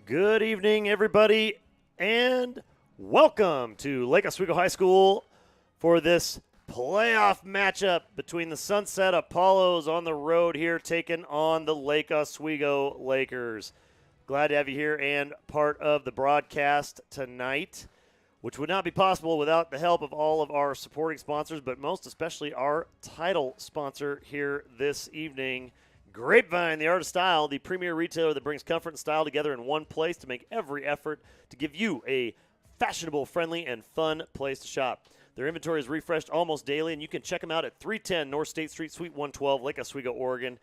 Good evening, everybody, and welcome to Lake Oswego High School for this playoff matchup between the Sunset Apollos on the road here taking on the Lake Oswego Lakers. Glad to have you here and part of the broadcast tonight, which would not be possible without the help of all of our supporting sponsors, but most especially our title sponsor here this evening, Grapevine, the art of style, the premier retailer that brings comfort and style together in one place to make every effort to give you a fashionable, friendly, and fun place to shop. Their inventory is refreshed almost daily, and you can check them out at 310 North State Street, Suite 112, Lake Oswego, Oregon,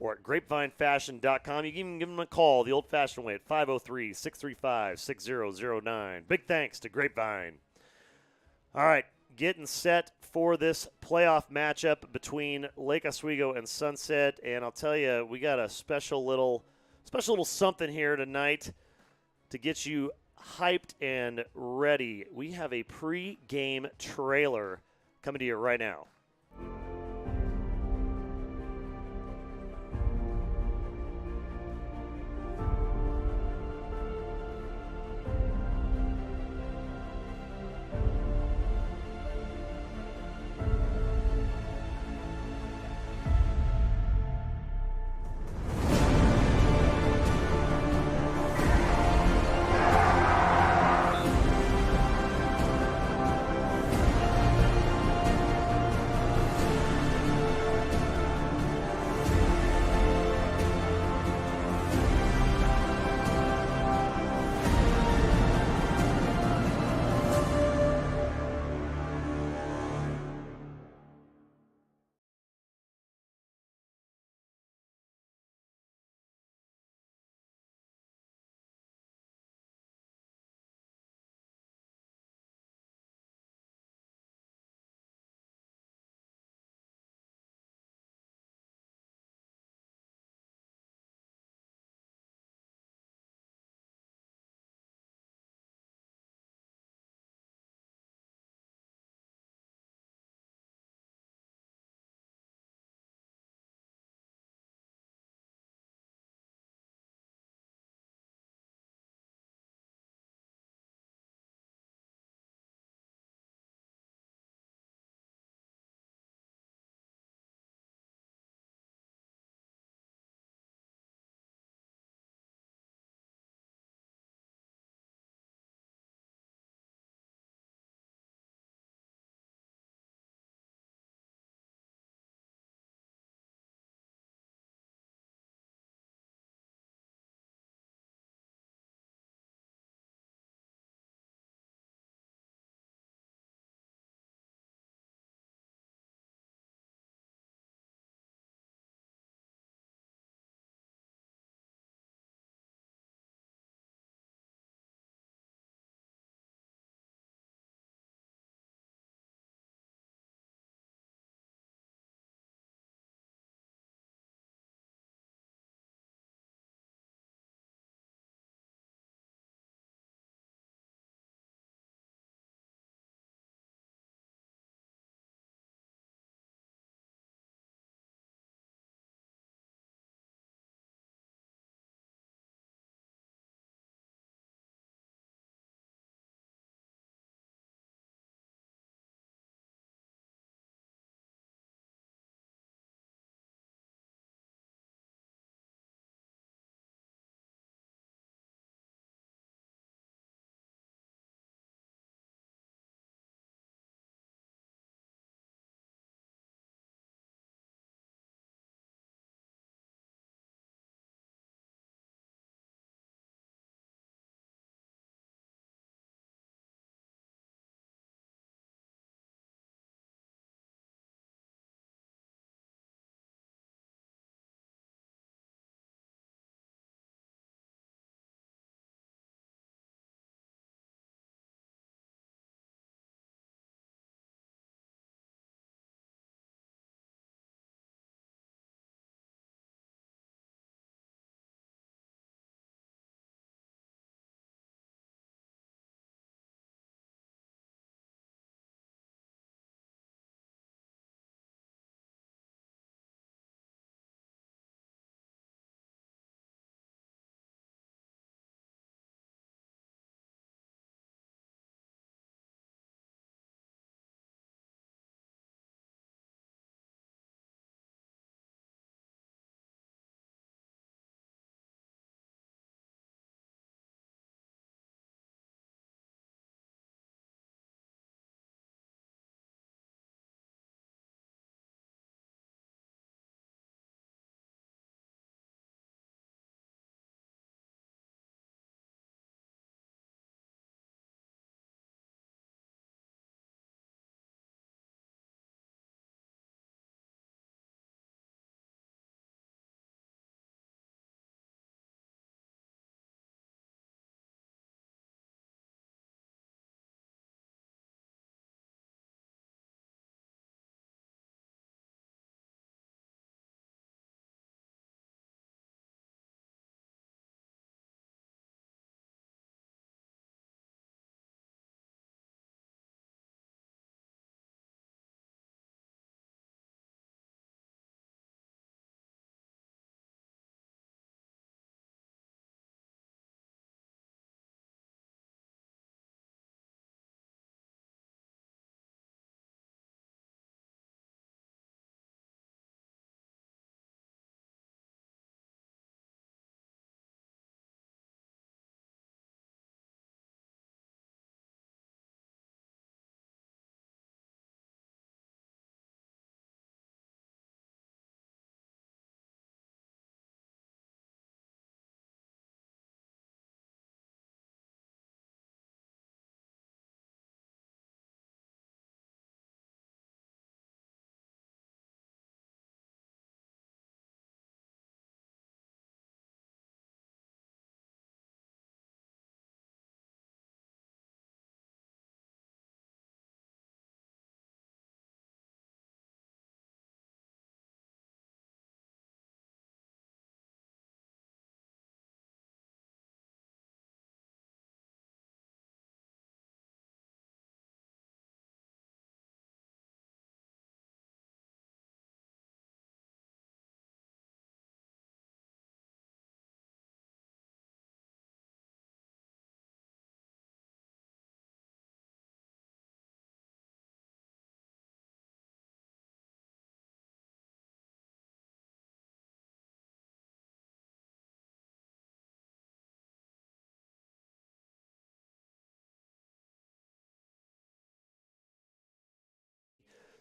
or at grapevinefashion.com. You can even give them a call the old-fashioned way at 503-635-6009. Big thanks to Grapevine. All right, getting set for this playoff matchup between Lake Oswego and Sunset, and I'll tell you, we got a special little something here tonight to get you hyped and ready. We have a pre-game trailer coming to you right now.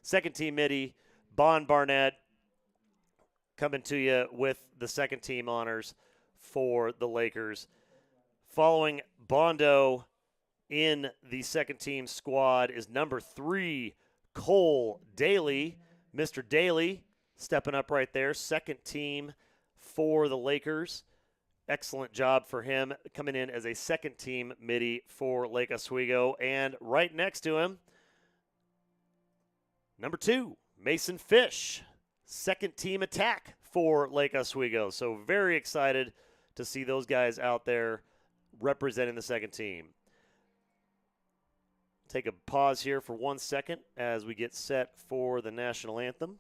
second team midi, Bond Barnett, coming to you with the second team honors for the Lakers. Following Bondo in the second team squad is number 3, Cole Daly. Mr. Daly stepping up right there, second team for the Lakers. Excellent job for him coming in as a second team midi for Lake Oswego. And right next to him, number 2, Mason Fish, second team attack for Lake Oswego. So very excited to see those guys out there representing the second team. Take a pause here for 1 second as we get set for the national anthem.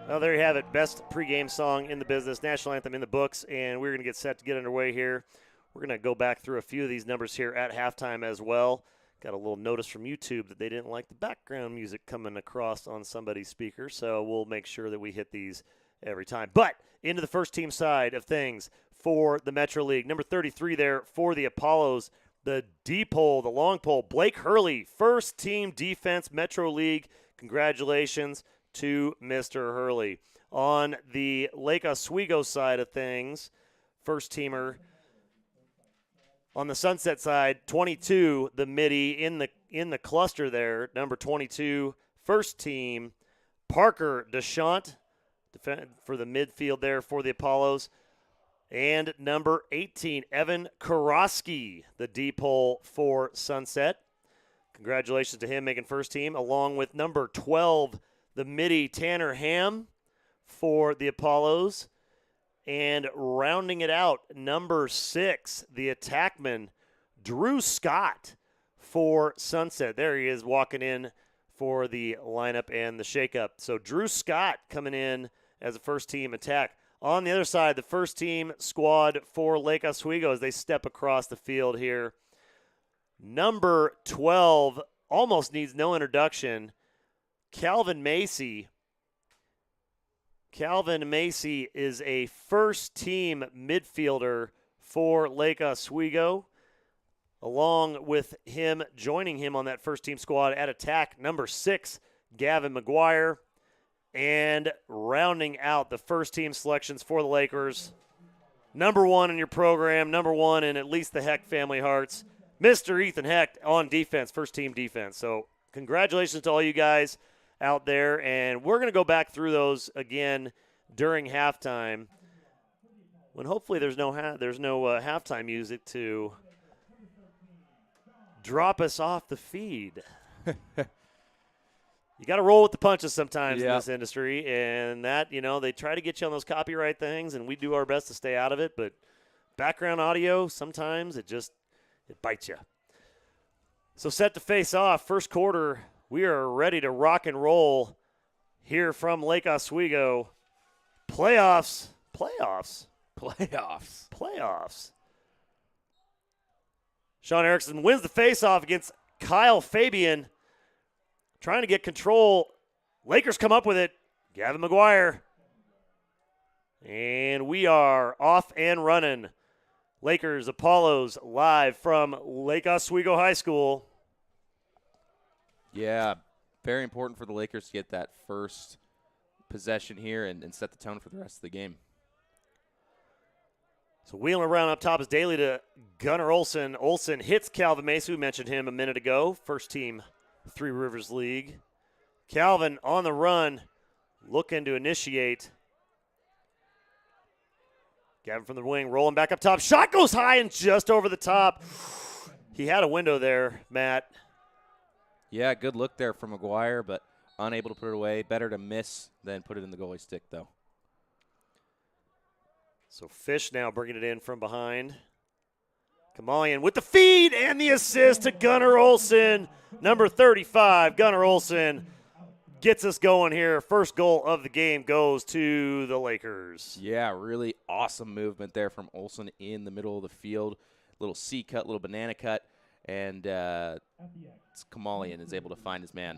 Well, there you have it. Best pregame song in the business, national anthem in the books, and we're going to get set to get underway here. We're going to go back through a few of these numbers here at halftime as well. Got a little notice from YouTube that they didn't like the background music coming across on somebody's speaker, so we'll make sure that we hit these every time. But into the first team side of things for the Metro League. Number 33 there for the Apollos, the D pole, the long pole, Blake Hurley, first team defense Metro League. Congratulations to Mr. Hurley. On the Lake Oswego side of things, first teamer. On the Sunset side, 22, the midi in the cluster there, number 22, first team, Parker Deschamps for the midfield there for the Apollos. And number 18, Evan Karosky, the D-pole for Sunset. Congratulations to him making first team, along with number 12, the midi, Tanner Ham for the Apollos. And rounding it out, number 6, the attackman, Drew Scott for Sunset. There he is walking in for the lineup and the shakeup. So Drew Scott coming in as a first-team attack. On the other side, the first-team squad for Lake Oswego as they step across the field here. Number 12 almost needs no introduction. Calvin Macy. Calvin Macy is a first-team midfielder for Lake Oswego. Along with him, joining him on that first-team squad at attack, number 6, Gavin McGuire. And rounding out the first-team selections for the Lakers, number 1 in your program, number 1 in at least the Heck family hearts, Mr. Ethan Hecht on defense, first-team defense. So congratulations to all you guys out there, and we're going to go back through those again during halftime when hopefully there's no halftime music to drop us off the feed. You got to roll with the punches sometimes in this industry, and that, they try to get you on those copyright things, and we do our best to stay out of it, but background audio, sometimes it bites you. So set to face off, first quarter, we are ready to rock and roll here from Lake Oswego. Playoffs. Sean Erickson wins the face-off against Kyle Fabian. Trying to get control. Lakers come up with it. Gavin McGuire. And we are off and running. Lakers Apollos live from Lake Oswego High School. Yeah, very important for the Lakers to get that first possession here and set the tone for the rest of the game. So wheeling around up top is Daly to Gunnar Olsen. Olsen hits Calvin Macy. We mentioned him a minute ago. First team Three Rivers League. Calvin on the run, looking to initiate. Gavin from the wing, rolling back up top. Shot goes high and just over the top. He had a window there, Matt. Yeah, good look there from McGuire, but unable to put it away. Better to miss than put it in the goalie stick, though. So Fish now bringing it in from behind. Kamalian with the feed and the assist to Gunnar Olsen. Number 35, Gunnar Olsen gets us going here. First goal of the game goes to the Lakers. Yeah, really awesome movement there from Olsen in the middle of the field. Little C cut, little banana cut, and Kamalian is able to find his man.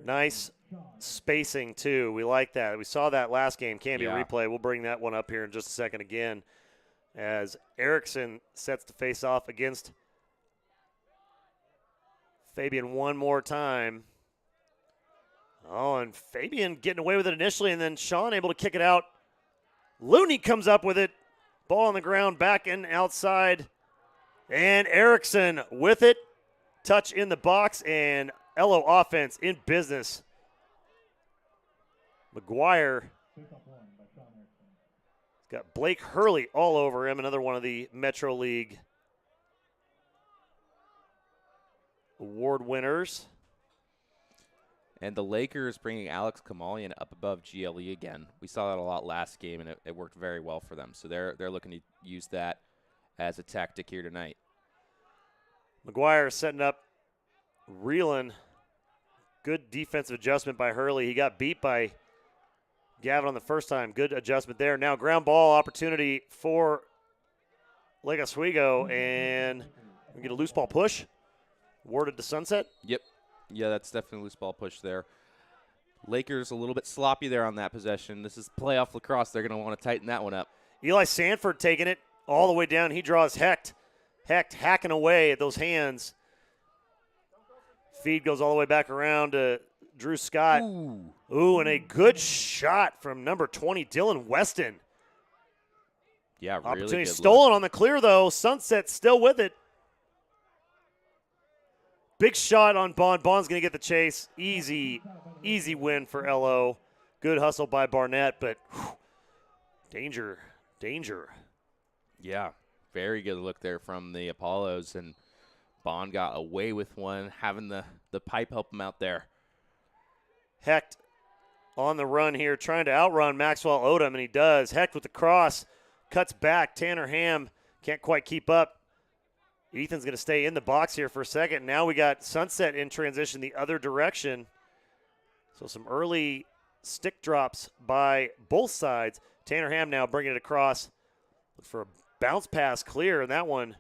Nice spacing, too. We like that. We saw that last game. Can be a replay. We'll bring that one up here in just a second again as Erickson sets the face off against Fabian one more time. Oh, and Fabian getting away with it initially, and then Sean able to kick it out. Looney comes up with it. Ball on the ground, back and outside. And Erickson with it. Touch in the box, and Elo offense in business. McGuire got Blake Hurley all over him, another one of the Metro League award winners. And the Lakers bringing Alex Kamalian up above GLE again. We saw that a lot last game, and it worked very well for them. So they're looking to use that as a tactic here tonight. McGuire setting up Reelan. Good defensive adjustment by Hurley. He got beat by Gavin on the first time. Good adjustment there. Now ground ball opportunity for Lake Oswego, and we get a loose ball push. Awarded to Sunset. Yep. Yeah, that's definitely a loose ball push there. Lakers a little bit sloppy there on that possession. This is playoff lacrosse. They're going to want to tighten that one up. Eli Sanford taking it all the way down. He draws Hecht. Hecht hacking away at those hands. Feed goes all the way back around to Drew Scott. Ooh, and a good shot from number 20, Dylan Weston. Yeah, really opportunity good stolen look. on the clear, though. Sunset still with it. Big shot on Bond. Bond's going to get the chase. Easy win for LO. Good hustle by Barnett, but whew, danger. Yeah, very good look there from the Apollos, and Bond got away with one, having the pipe help him out there. Hecht on the run here, trying to outrun Maxwell Odom, and he does. Hecht with the cross, cuts back. Tanner Ham can't quite keep up. Ethan's going to stay in the box here for a second. Now we got Sunset in transition the other direction. So some early stick drops by both sides. Tanner Ham now bringing it across. Look for a bounce pass clear, and that one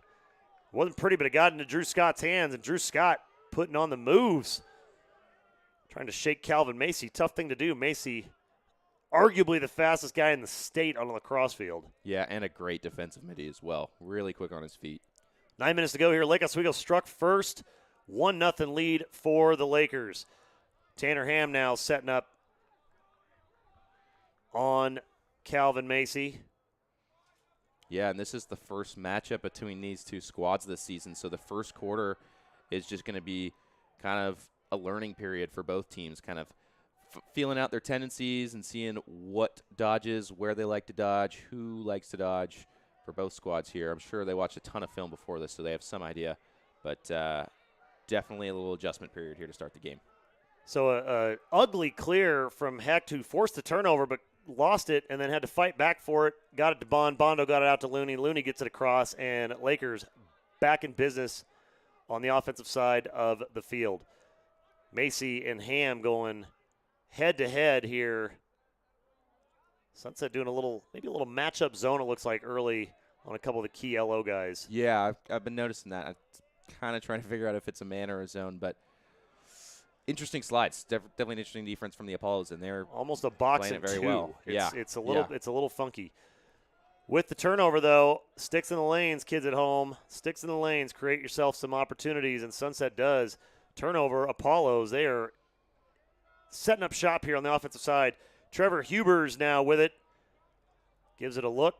wasn't pretty, but it got into Drew Scott's hands, and Drew Scott putting on the moves. Trying to shake Calvin Macy. Tough thing to do. Macy, arguably the fastest guy in the state on a lacrosse field. Yeah, and a great defensive midi as well. Really quick on his feet. 9 minutes to go here. Lake Oswego struck first. 1-0 lead for the Lakers. Tanner Ham now setting up on Calvin Macy. Yeah, and this is the first matchup between these two squads this season. So the first quarter is just going to be kind of a learning period for both teams, kind of feeling out their tendencies and seeing what dodges, where they like to dodge, who likes to dodge for both squads here. I'm sure they watched a ton of film before this, so they have some idea. But definitely a little adjustment period here to start the game. So a ugly clear from Hecht, who forced the turnover but lost it and then had to fight back for it. Got it to Bond. Bondo got it out to Looney. Looney gets it across, and Lakers back in business on the offensive side of the field. Macy and Ham going head-to-head here. Sunset doing maybe a little matchup zone, it looks like, early on a couple of the key LO guys. Yeah, I've been noticing that. I'm kind of trying to figure out if it's a man or a zone, but interesting slides. Definitely an interesting defense from the Apollos, and they're almost a box playing and it very two. well. It's a little funky. With the turnover, though, sticks in the lanes, kids at home. Sticks in the lanes, create yourself some opportunities, and Sunset does. Turnover, Apollos, they are setting up shop here on the offensive side. Trevor Hubers now with it. Gives it a look.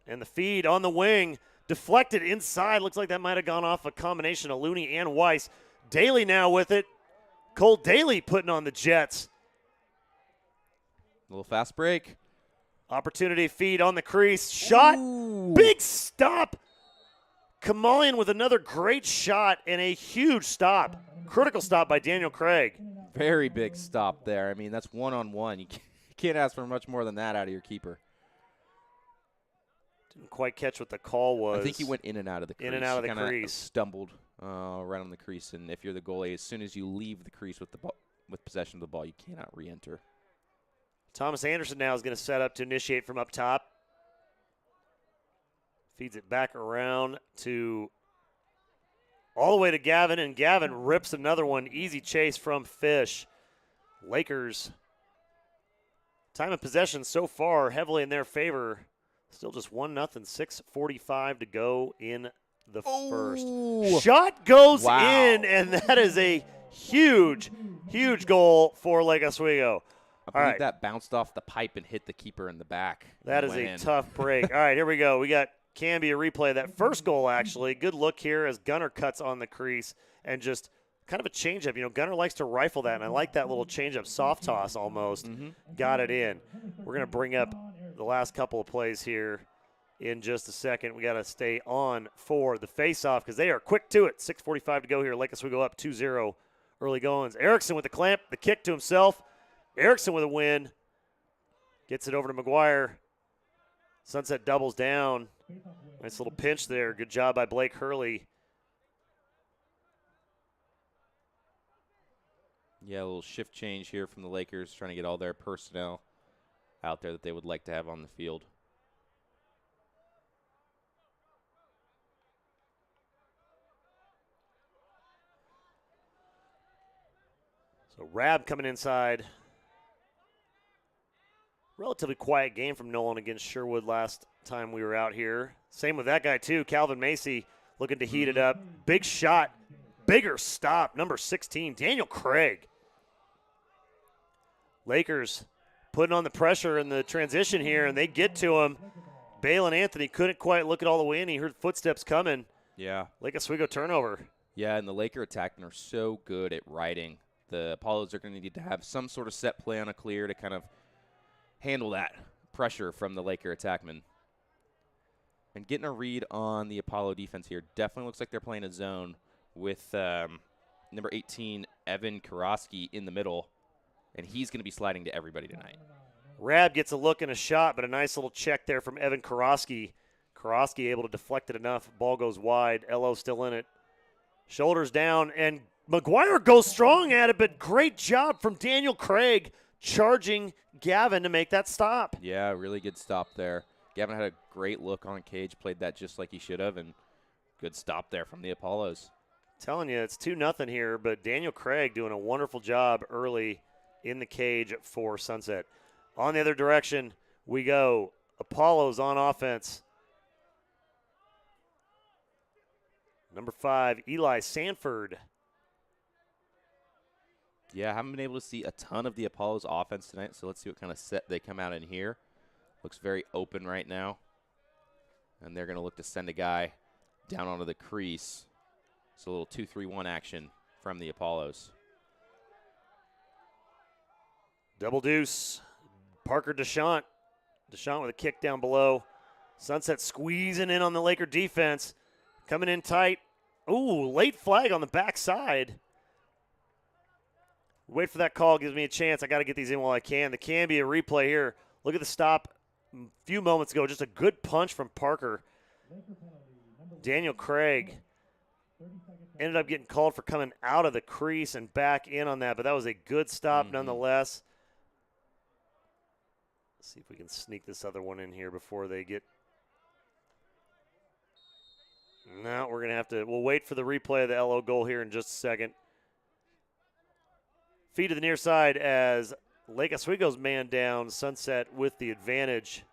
And the feed on the wing. Deflected inside. Looks like that might have gone off a combination of Looney and Weiss. Daly now with it. Cole Daly putting on the Jets. A little fast break. Opportunity feed on the crease. Shot. Ooh. Big stop. Kamalian with another great shot and a huge stop. Critical stop by Daniel Craig. Very big stop there. I mean, that's one-on-one. You can't ask for much more than that out of your keeper. Didn't quite catch what the call was. I think he went in and out of the crease. In and out of the Kinda crease. Stumbled right on the crease. And if you're the goalie, as soon as you leave the crease with the ball, with possession of the ball, you cannot re-enter. Thomas Anderson now is going to set up to initiate from up top. Feeds it back around to all the way to Gavin, and Gavin rips another one. Easy chase from Fish. Lakers, time of possession so far heavily in their favor. Still just 1-0, 6:45 to go in the first. Shot goes in, and that is a huge, huge goal for Lake Oswego. I believe that bounced off the pipe and hit the keeper in the back. That is a tough break. All right, here we go. We got Canby a replay of that first goal, actually. Good look here as Gunner cuts on the crease and just kind of a changeup. You know, Gunner likes to rifle that, and I like that little changeup, soft toss almost. Got it in. We're going to bring up the last couple of plays here in just a second. We got to stay on for the face-off because they are quick to it. 6:45 to go here. Lake Oswego up 2-0 early goings. Erickson with the clamp, the kick to himself. Erickson with a win. Gets it over to McGuire. Sunset doubles down. Nice little pinch there. Good job by Blake Hurley. Yeah, a little shift change here from the Lakers, trying to get all their personnel out there that they would like to have on the field. So Rab coming inside. Relatively quiet game from Nolan against Sherwood last time we were out here. Same with that guy, too. Calvin Macy looking to heat it up. Big shot. Bigger stop. Number 16, Daniel Craig. Lakers putting on the pressure in the transition here, and they get to him. Balin Anthony couldn't quite look it all the way in. He heard footsteps coming. Yeah. Lake Oswego turnover. Yeah, and the Laker attackmen are so good at riding. The Apollos are going to need to have some sort of set play on a clear to kind of handle that pressure from the Laker attackmen. And getting a read on the Apollo defense here. Definitely looks like they're playing a zone with number 18, Evan Karosky, in the middle. And he's going to be sliding to everybody tonight. Rab gets a look and a shot, but a nice little check there from Evan Karosky. Karosky able to deflect it enough. Ball goes wide. Elo still in it. Shoulders down, and McGuire goes strong at it, but great job from Daniel Craig charging Gavin to make that stop. Yeah, really good stop there. Gavin had a great look on cage, played that just like he should have, and good stop there from the Apollos. Telling you, it's 2-0 here, but Daniel Craig doing a wonderful job early in the cage for Sunset. On the other direction, we go. Apollos on offense. Number 5, Eli Sanford. Yeah, I haven't been able to see a ton of the Apollos offense tonight, so let's see what kind of set they come out in here. Looks very open right now. And they're going to look to send a guy down onto the crease. It's a little 2-3-1 action from the Apollos. Double deuce. Parker Deschamps. Deschamps with a kick down below. Sunset squeezing in on the Laker defense. Coming in tight. Ooh, late flag on the backside. Wait for that call. Gives me a chance. I got to get these in while I can. There can be a replay here. Look at the stop a few moments ago. Just a good punch from Parker. Daniel Craig ended up getting called for coming out of the crease and back in on that, but that was a good stop nonetheless. Let's see if we can sneak this other one in here before they get. No, we're going to have to. We'll wait for the replay of the LO goal here in just a second. Feed to the near side as Lake Oswego's man down. Sunset with the advantage.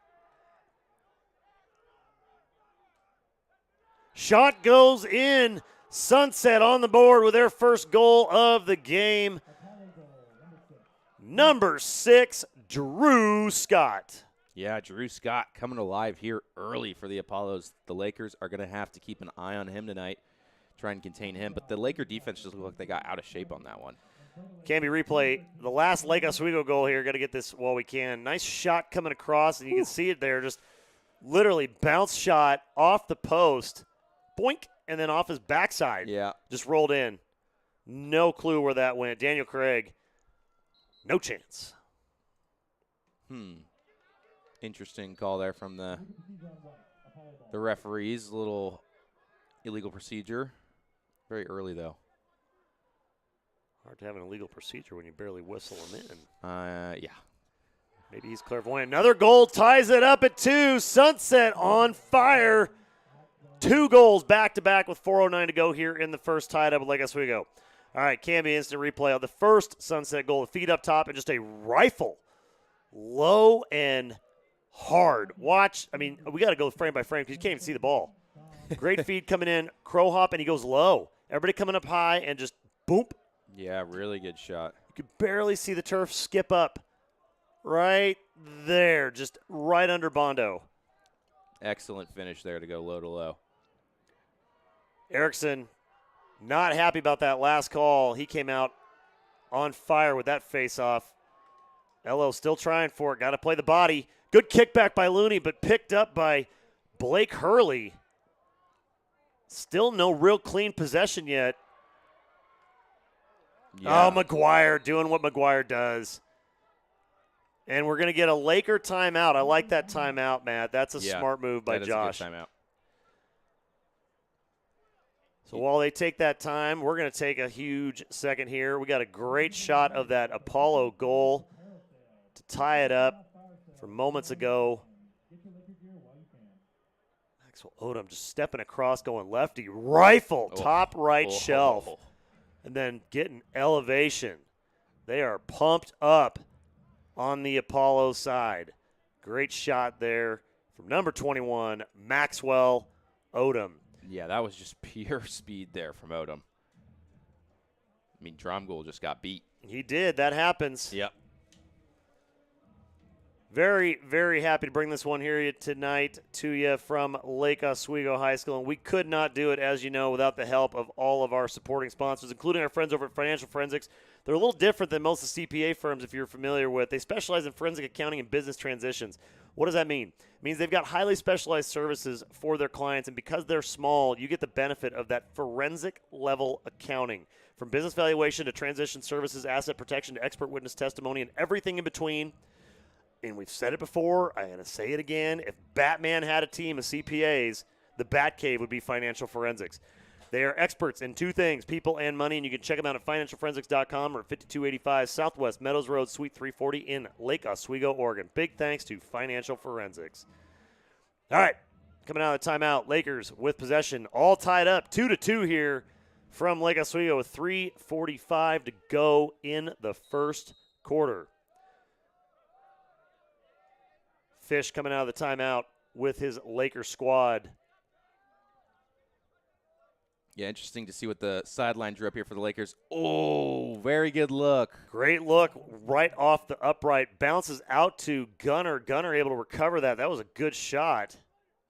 Shot goes in. Sunset on the board with their first goal of the game. Number 6, Drew Scott. Yeah, Drew Scott coming alive here early for the Apollos. The Lakers are going to have to keep an eye on him tonight, try and contain him. But the Laker defense just looked like they got out of shape on that one. Can be replay. The last Lake Oswego goal here. Got to get this while we can. Nice shot coming across, and you can see it there. Just literally bounce shot off the post. boink, and then off his backside. Yeah. Just rolled in. No clue where that went. Daniel Craig, no chance. Interesting call there from the referees. A little illegal procedure. Very early, though. Hard to have an illegal procedure when you barely whistle him in. Yeah. Maybe he's clairvoyant. Another goal ties it up at 2. Sunset on fire. 2 goals back-to-back with 4:09 to go here in the first, tied up with Lake Oswego. All right, Camby instant replay of the first Sunset goal. The feet up top and just a rifle. Low and hard. Watch. I mean, we got to go frame by frame because you can't even see the ball. Great feed coming in. Crow hop, and he goes low. Everybody coming up high and just boom. Yeah, really good shot. You could barely see the turf skip up. Right there, just right under Bondo. Excellent finish there to go low to low. Erickson not happy about that last call. He came out on fire with that face-off. Elo still trying for it. Got to play the body. Good kickback by Looney, but picked up by Blake Hurley. Still no real clean possession yet. Yeah. Oh, McGuire doing what McGuire does. And we're going to get a Laker timeout. I like that timeout, Matt. That's a smart move by Josh. That is a good timeout. So while they take that time, we're going to take a huge second here. We got a great shot of that Apollo goal to tie it up from moments ago. Maxwell Odom just stepping across, going lefty. Rifle, top right shelf. And then getting elevation. They are pumped up on the Apollo side. Great shot there from number 21, Maxwell Odom. Yeah, that was just pure speed there from Odom. I mean, Dromgold just got beat. He did. That happens. Yep. Very, very happy to bring this one here tonight to you from Lake Oswego High School. And we could not do it, as you know, without the help of all of our supporting sponsors, including our friends over at Financial Forensics. They're a little different than most of the CPA firms, if you're familiar with. They specialize in forensic accounting and business transitions. What does that mean? It means they've got highly specialized services for their clients, and because they're small, you get the benefit of that forensic-level accounting. From business valuation to transition services, asset protection to expert witness testimony, and everything in between. And we've said it before, I'm going to say it again. If Batman had a team of CPAs, the Batcave would be Financial Forensics. They are experts in 2 things, people and money, and you can check them out at financialforensics.com or 5285 Southwest Meadows Road, Suite 340 in Lake Oswego, Oregon. Big thanks to Financial Forensics. All right, coming out of the timeout, Lakers with possession, all tied up, 2-2 here from Lake Oswego with 3:45 to go in the first quarter. Fish coming out of the timeout with his Laker squad. Yeah, interesting to see what the sideline drew up here for the Lakers. Oh, very good look. Great look right off the upright. Bounces out to Gunner. Gunner able to recover that. That was a good shot.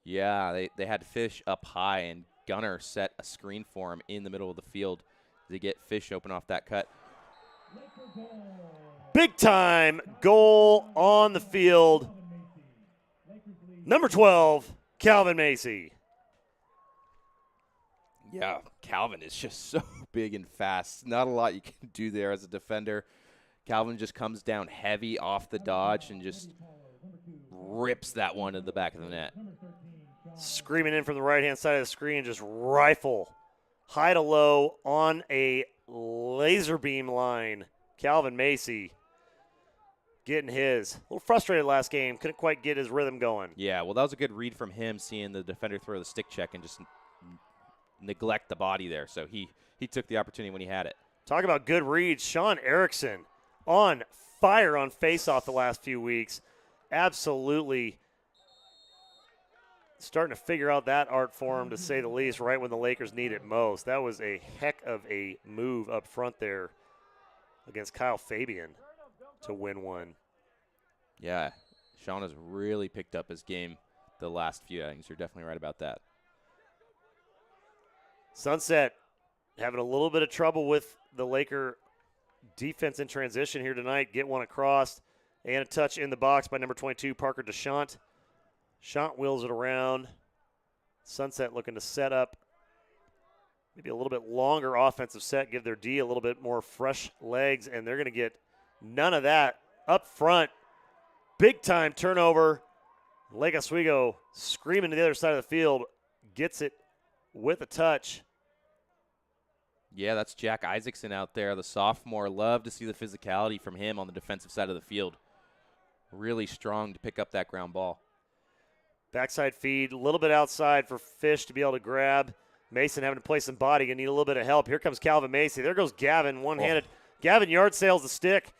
Yeah, they had Fish up high, and Gunner set a screen for him in the middle of the field to get Fish open off that cut. Big time goal on the field. Number 12, Calvin Macy. Yeah, Calvin is just so big and fast. Not a lot you can do there as a defender. Calvin just comes down heavy off the dodge and just rips that one to the back of the net. Screaming in from the right-hand side of the screen, just rifle. High to low on a laser beam line. Calvin Macy getting his. A little frustrated last game. Couldn't quite get his rhythm going. Yeah, well, that was a good read from him, seeing the defender throw the stick check and just neglect the body there. So he took the opportunity when he had it. Talk about good reads. Sean Erickson on fire on faceoff the last few weeks. Absolutely starting to figure out that art form, to say the least, right when the Lakers need it most. That was a heck of a move up front there against Kyle Fabian to win one. Yeah, Sean has really picked up his game the last few innings. You're definitely right about that. Sunset having a little bit of trouble with the Laker defense in transition here tonight. Get one across and a touch in the box by number 22, Parker DeShant. Shant wheels it around. Sunset looking to set up maybe a little bit longer offensive set, give their D a little bit more fresh legs, and they're going to get none of that up front. Big time turnover. Lake Oswego screaming to the other side of the field, gets it with a touch. Yeah, that's Jack Isaacson out there, the sophomore. Love to see the physicality from him on the defensive side of the field. Really strong to pick up that ground ball. Backside feed, a little bit outside for Fish to be able to grab. Mason having to play some body, going to need a little bit of help. Here comes Calvin Macy. There goes Gavin, one-handed. Oh. Gavin yard sails the stick.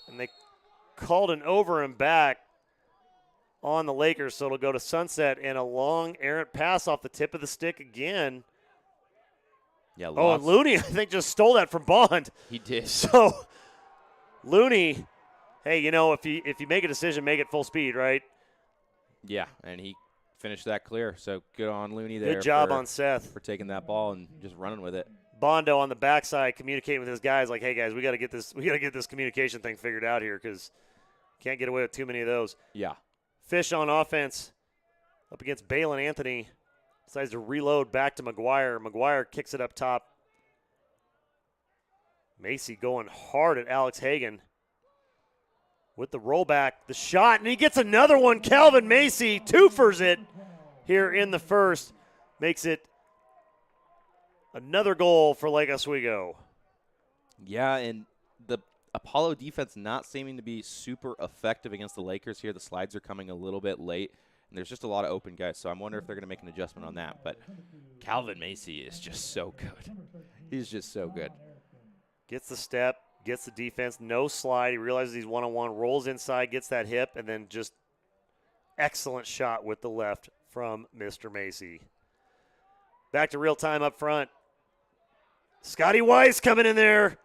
And they called an over and back on the Lakers, so it'll go to Sunset, and a long errant pass off the tip of the stick again. Yeah. And Looney, I think, just stole that from Bond. He did. So Looney, hey, you know, if you make a decision, make it full speed, right? Yeah, and he finished that clear. So good on Looney there. Good job on Seth for taking that ball and just running with it. Bondo on the backside communicating with his guys like, hey guys, we got to get this communication thing figured out here because can't get away with too many of those. Yeah. Fish on offense up against Balin Anthony. Decides to reload back to McGuire. McGuire kicks it up top. Macy going hard at Alex Hagan. With the rollback, the shot, and he gets another one. Calvin Macy twofers it here in the first. Makes it another goal for Lake Oswego. Yeah, and the Apollo defense not seeming to be super effective against the Lakers here. The slides are coming a little bit late, and there's just a lot of open guys, so I'm wondering if they're going to make an adjustment on that. But Calvin Macy is just so good. He's just so good. Gets the step, gets the defense, no slide. He realizes he's one-on-one, rolls inside, gets that hip, and then just excellent shot with the left from Mr. Macy. Back to real time up front. Scotty Weiss coming in there.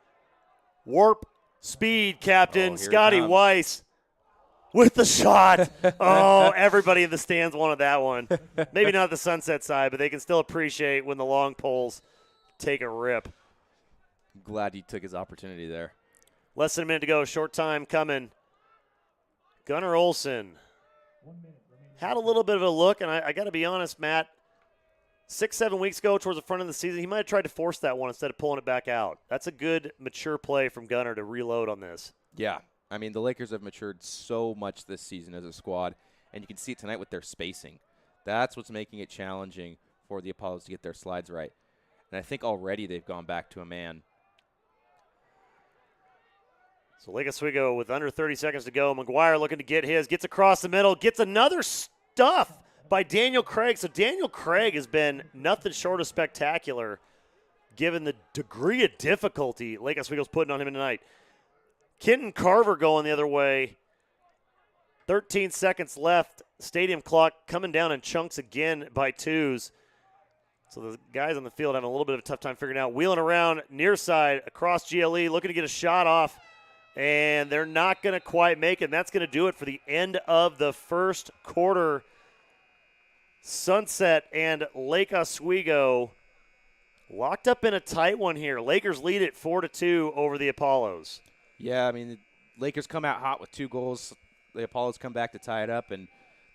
Warp speed, captain. Scotty Weiss with the shot. Oh, everybody in the stands wanted that one. Maybe not the Sunset side, but they can still appreciate when the long poles take a rip. I'm glad he took his opportunity there. Less than a minute to go. Short time coming. Gunnar Olson had a little bit of a look, and I got to be honest, Matt, 6-7 weeks ago towards the front of the season, he might have tried to force that one instead of pulling it back out. That's a good, mature play from Gunnar to reload on this. Yeah. I mean, the Lakers have matured so much this season as a squad, and you can see it tonight with their spacing. That's what's making it challenging for the Apollos to get their slides right. And I think already they've gone back to a man. So Lake Oswego with under 30 seconds to go. McGuire looking to get his, gets across the middle, gets another stuff by Daniel Craig. So Daniel Craig has been nothing short of spectacular given the degree of difficulty Lake Oswego's putting on him tonight. Kenton Carver going the other way. 13 seconds left. Stadium clock coming down in chunks again by twos. So the guys on the field having a little bit of a tough time figuring out. Wheeling around near side across GLE, looking to get a shot off. And they're not going to quite make it. And that's going to do it for the end of the first quarter. Sunset and Lake Oswego locked up in a tight one here. Lakers lead it 4-2 over the Apollos. Yeah, I mean, the Lakers come out hot with 2 goals. The Apollos come back to tie it up, and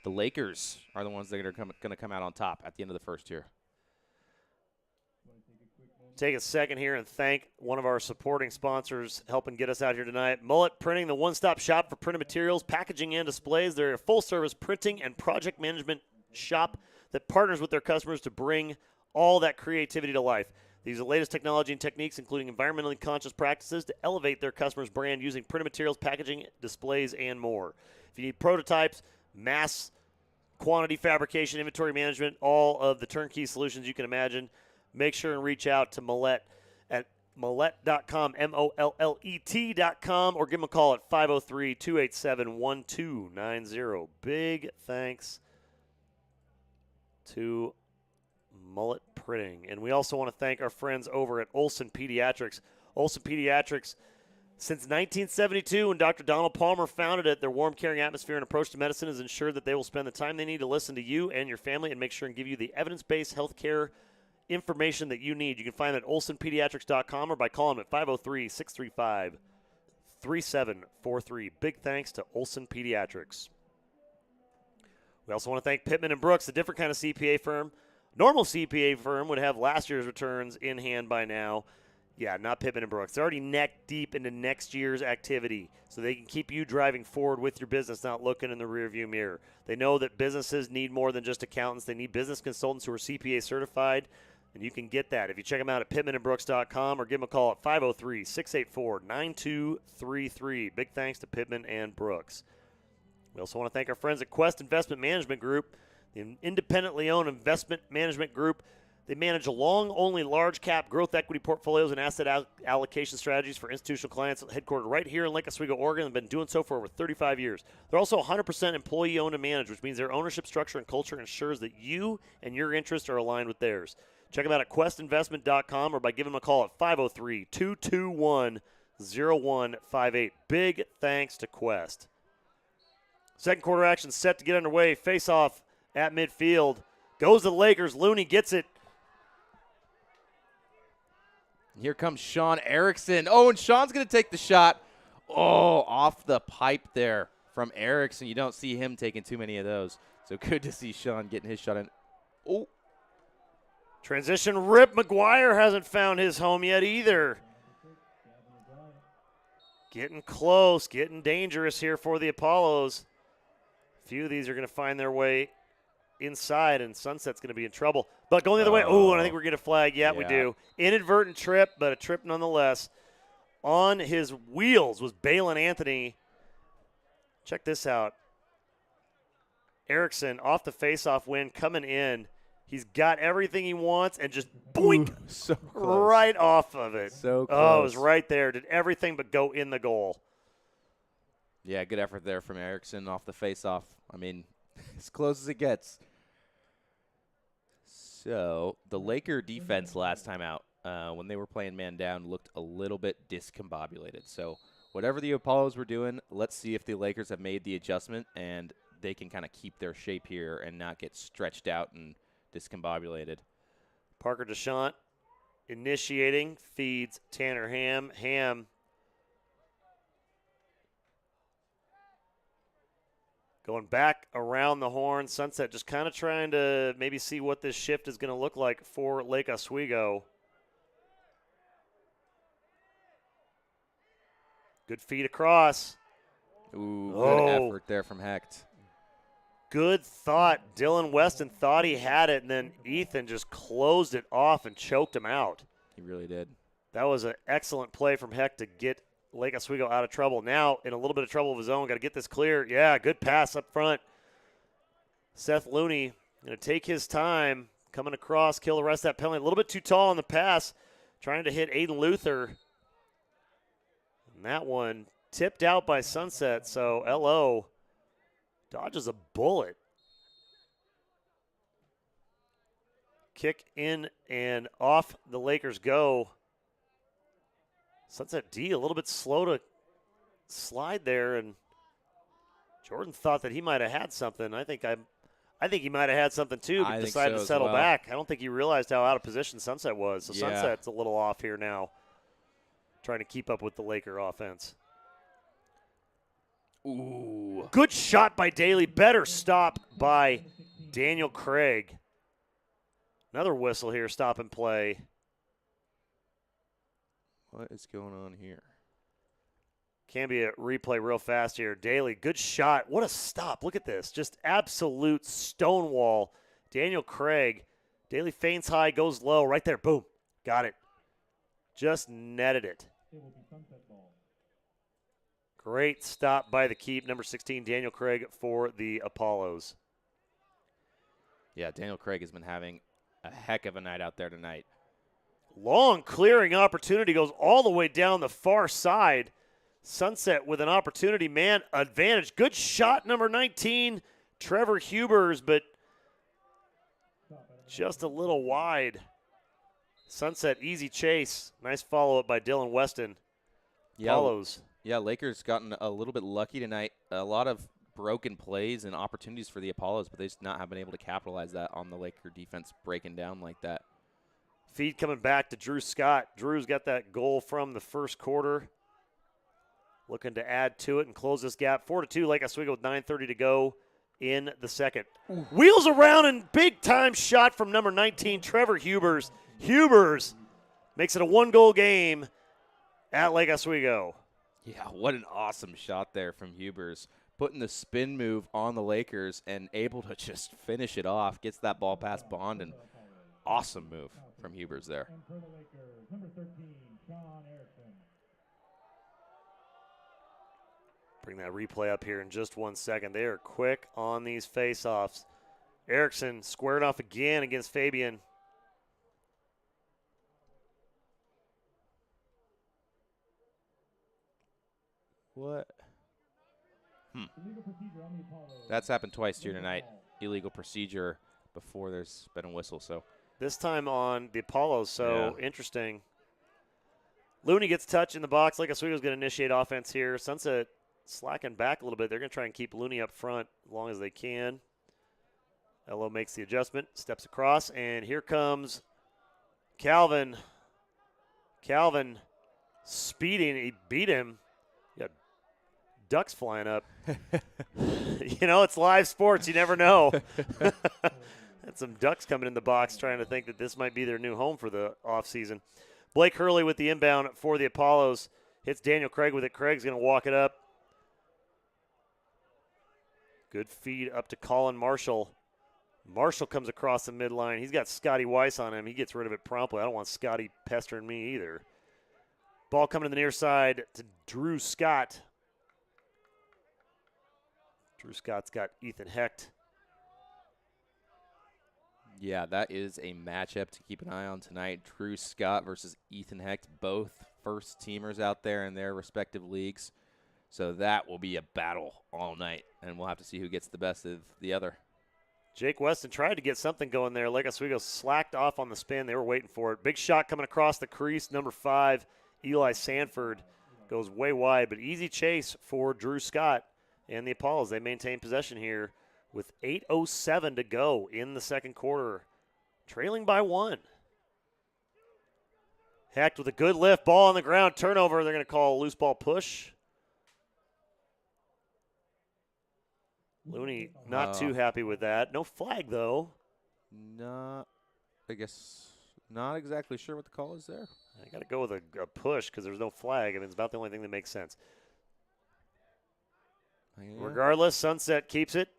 the Lakers are the ones that are going to come out on top at the end of the first here. Take a second here and thank one of our supporting sponsors helping get us out here tonight. Mullet Printing, the one-stop shop for printed materials, packaging, and displays. They're a full-service printing and project management shop that partners with their customers to bring all that creativity to life. They use the latest technology and techniques, including environmentally conscious practices, to elevate their customers' brand using printed materials, packaging, displays, and more. If you need prototypes, mass quantity fabrication, inventory management, all of the turnkey solutions you can imagine, make sure and reach out to Millet at Millet.com, MOLLET.com, or give them a call at 503-287-1290. Big thanks to Mullet Printing. And we also want to thank our friends over at Olson Pediatrics. Olson Pediatrics, since 1972, when Dr. Donald Palmer founded it, their warm, caring atmosphere and approach to medicine has ensured that they will spend the time they need to listen to you and your family and make sure and give you the evidence-based health care information that you need. You can find them at olsonpediatrics.com or by calling them at 503-635-3743. Big thanks to Olson Pediatrics. We also want to thank Pittman and Brooks, a different kind of CPA firm. Normal CPA firm would have last year's returns in hand by now. Yeah, not Pittman and Brooks. They're already neck deep into next year's activity, so they can keep you driving forward with your business, not looking in the rearview mirror. They know that businesses need more than just accountants. They need business consultants who are CPA certified, and you can get that if you check them out at pittmanandbrooks.com or give them a call at 503-684-9233. Big thanks to Pittman and Brooks. We also want to thank our friends at Quest Investment Management Group, the independently owned investment management group. They manage long-only large-cap growth equity portfolios and asset allocation strategies for institutional clients headquartered right here in Lake Oswego, Oregon, and been doing so for over 35 years. They're also 100% employee-owned and managed, which means their ownership structure and culture ensures that you and your interests are aligned with theirs. Check them out at questinvestment.com or by giving them a call at 503-221-0158. Big thanks to Quest. Second quarter action set to get underway. Face-off at midfield. Goes to the Lakers. Looney gets it. Here comes Sean Erickson. Oh, and Sean's going to take the shot. Oh, off the pipe there from Erickson. You don't see him taking too many of those. So good to see Sean getting his shot in. Oh. Transition rip. McGuire hasn't found his home yet either. Getting close, getting dangerous here for the Apollos. A few of these are going to find their way inside, and Sunset's going to be in trouble. But going the other way, oh, and I think we're going to flag. Yeah, we do. Inadvertent trip, but a trip nonetheless. On his wheels was Balin Anthony. Check this out. Erickson off the faceoff win, coming in. He's got everything he wants and just boink, so right off of it. So close. Oh, it was right there. Did everything but go in the goal. Yeah, good effort there from Erickson off the faceoff. I mean, as close as it gets. So the Laker defense last time out, when they were playing man down, looked a little bit discombobulated. So whatever the Apollos were doing, let's see if the Lakers have made the adjustment and they can kind of keep their shape here and not get stretched out and discombobulated. Parker DeShant initiating, feeds Tanner Ham. Ham going back around the horn. Sunset just kind of trying to maybe see what this shift is going to look like for Lake Oswego. Good feed across. Ooh, good effort there from Hecht. Good thought. Dylan Weston thought he had it, and then Ethan just closed it off and choked him out. He really did. That was an excellent play from Hecht to get Lake Oswego out of trouble. Now in a little bit of trouble of his own. Got to get this clear. Yeah, good pass up front. Seth Looney going to take his time coming across, kill the rest of that penalty. A little bit too tall on the pass, trying to hit Aiden Luther. And that one tipped out by Sunset, so LO dodges a bullet. Kick in and off the Lakers go. Sunset D a little bit slow to slide there, and Jordan thought that he might have had something. I think he might have had something too, but decided to settle back. I don't think he realized how out of position Sunset was. So yeah. Sunset's a little off here now, trying to keep up with the Laker offense. Ooh. Good shot by Daly. Better stop by Daniel Craig. Another whistle here, stop and play. What is going on here? Can be a replay real fast here. Daly, good shot. What a stop. Look at this. Just absolute stonewall. Daniel Craig. Daly feints high, goes low. Right there. Boom. Got it. Just netted it. Great stop by the keep. Number 16, Daniel Craig for the Apollos. Yeah, Daniel Craig has been having a heck of a night out there tonight. Long clearing opportunity goes all the way down the far side. Sunset with an opportunity, man advantage. Good shot, number 19, Trevor Hubers, but just a little wide. Sunset, easy chase. Nice follow-up by Dylan Weston. Follows. Yeah, Lakers gotten a little bit lucky tonight. A lot of broken plays and opportunities for the Apollos, but they just not have been able to capitalize that on the Laker defense breaking down like that. Feed coming back to Drew Scott. Drew's got that goal from the first quarter. Looking to add to it and close this gap. 4-2, Lake Oswego with 9:30 to go. in the second. Wheels around and big-time shot from number 19, Trevor Hubers. Hubers makes it a 1-goal game at Lake Oswego. Yeah, what an awesome shot there from Hubers. Putting the spin move on the Lakers and able to just finish it off. Gets that ball past Bond, and awesome move from Hubers there. Bring that replay up here in just 1 second. They are quick on these face-offs. Erickson squared off again against Fabian. What? That's happened twice here tonight. Illegal procedure before there's been a whistle. So this time on the Apollos, so yeah. Interesting. Looney gets touch in the box. Lake Oswego's going to initiate offense here. Sunset slacking back a little bit. They're going to try and keep Looney up front as long as they can. Elo makes the adjustment, steps across, and here comes Calvin. Calvin speeding. He beat him. Got ducks flying up. You know, it's live sports. You never know. And some ducks coming in the box trying to think that this might be their new home for the offseason. Blake Hurley with the inbound for the Apollos. Hits Daniel Craig with it. Craig's going to walk it up. Good feed up to Colin Marshall. Marshall comes across the midline. He's got Scotty Weiss on him. He gets rid of it promptly. I don't want Scotty pestering me either. Ball coming to the near side to Drew Scott. Drew Scott's got Ethan Hecht. Yeah, that is a matchup to keep an eye on tonight. Drew Scott versus Ethan Hecht, both first teamers out there in their respective leagues. So that will be a battle all night, and we'll have to see who gets the best of the other. Jake Weston tried to get something going there. Lake Oswego slacked off on the spin. They were waiting for it. Big shot coming across the crease. Number 5, Eli Sanford, goes way wide, but easy chase for Drew Scott and the Apollos. They maintain possession here with 8:07 to go in the second quarter, trailing by 1. Hecht with a good lift, ball on the ground, turnover. They're going to call a loose ball push. Looney not too happy with that. No flag, though. I guess not exactly sure what the call is there. I got to go with a push because there's no flag, and it's about the only thing that makes sense. Yeah. Regardless, Sunset keeps it.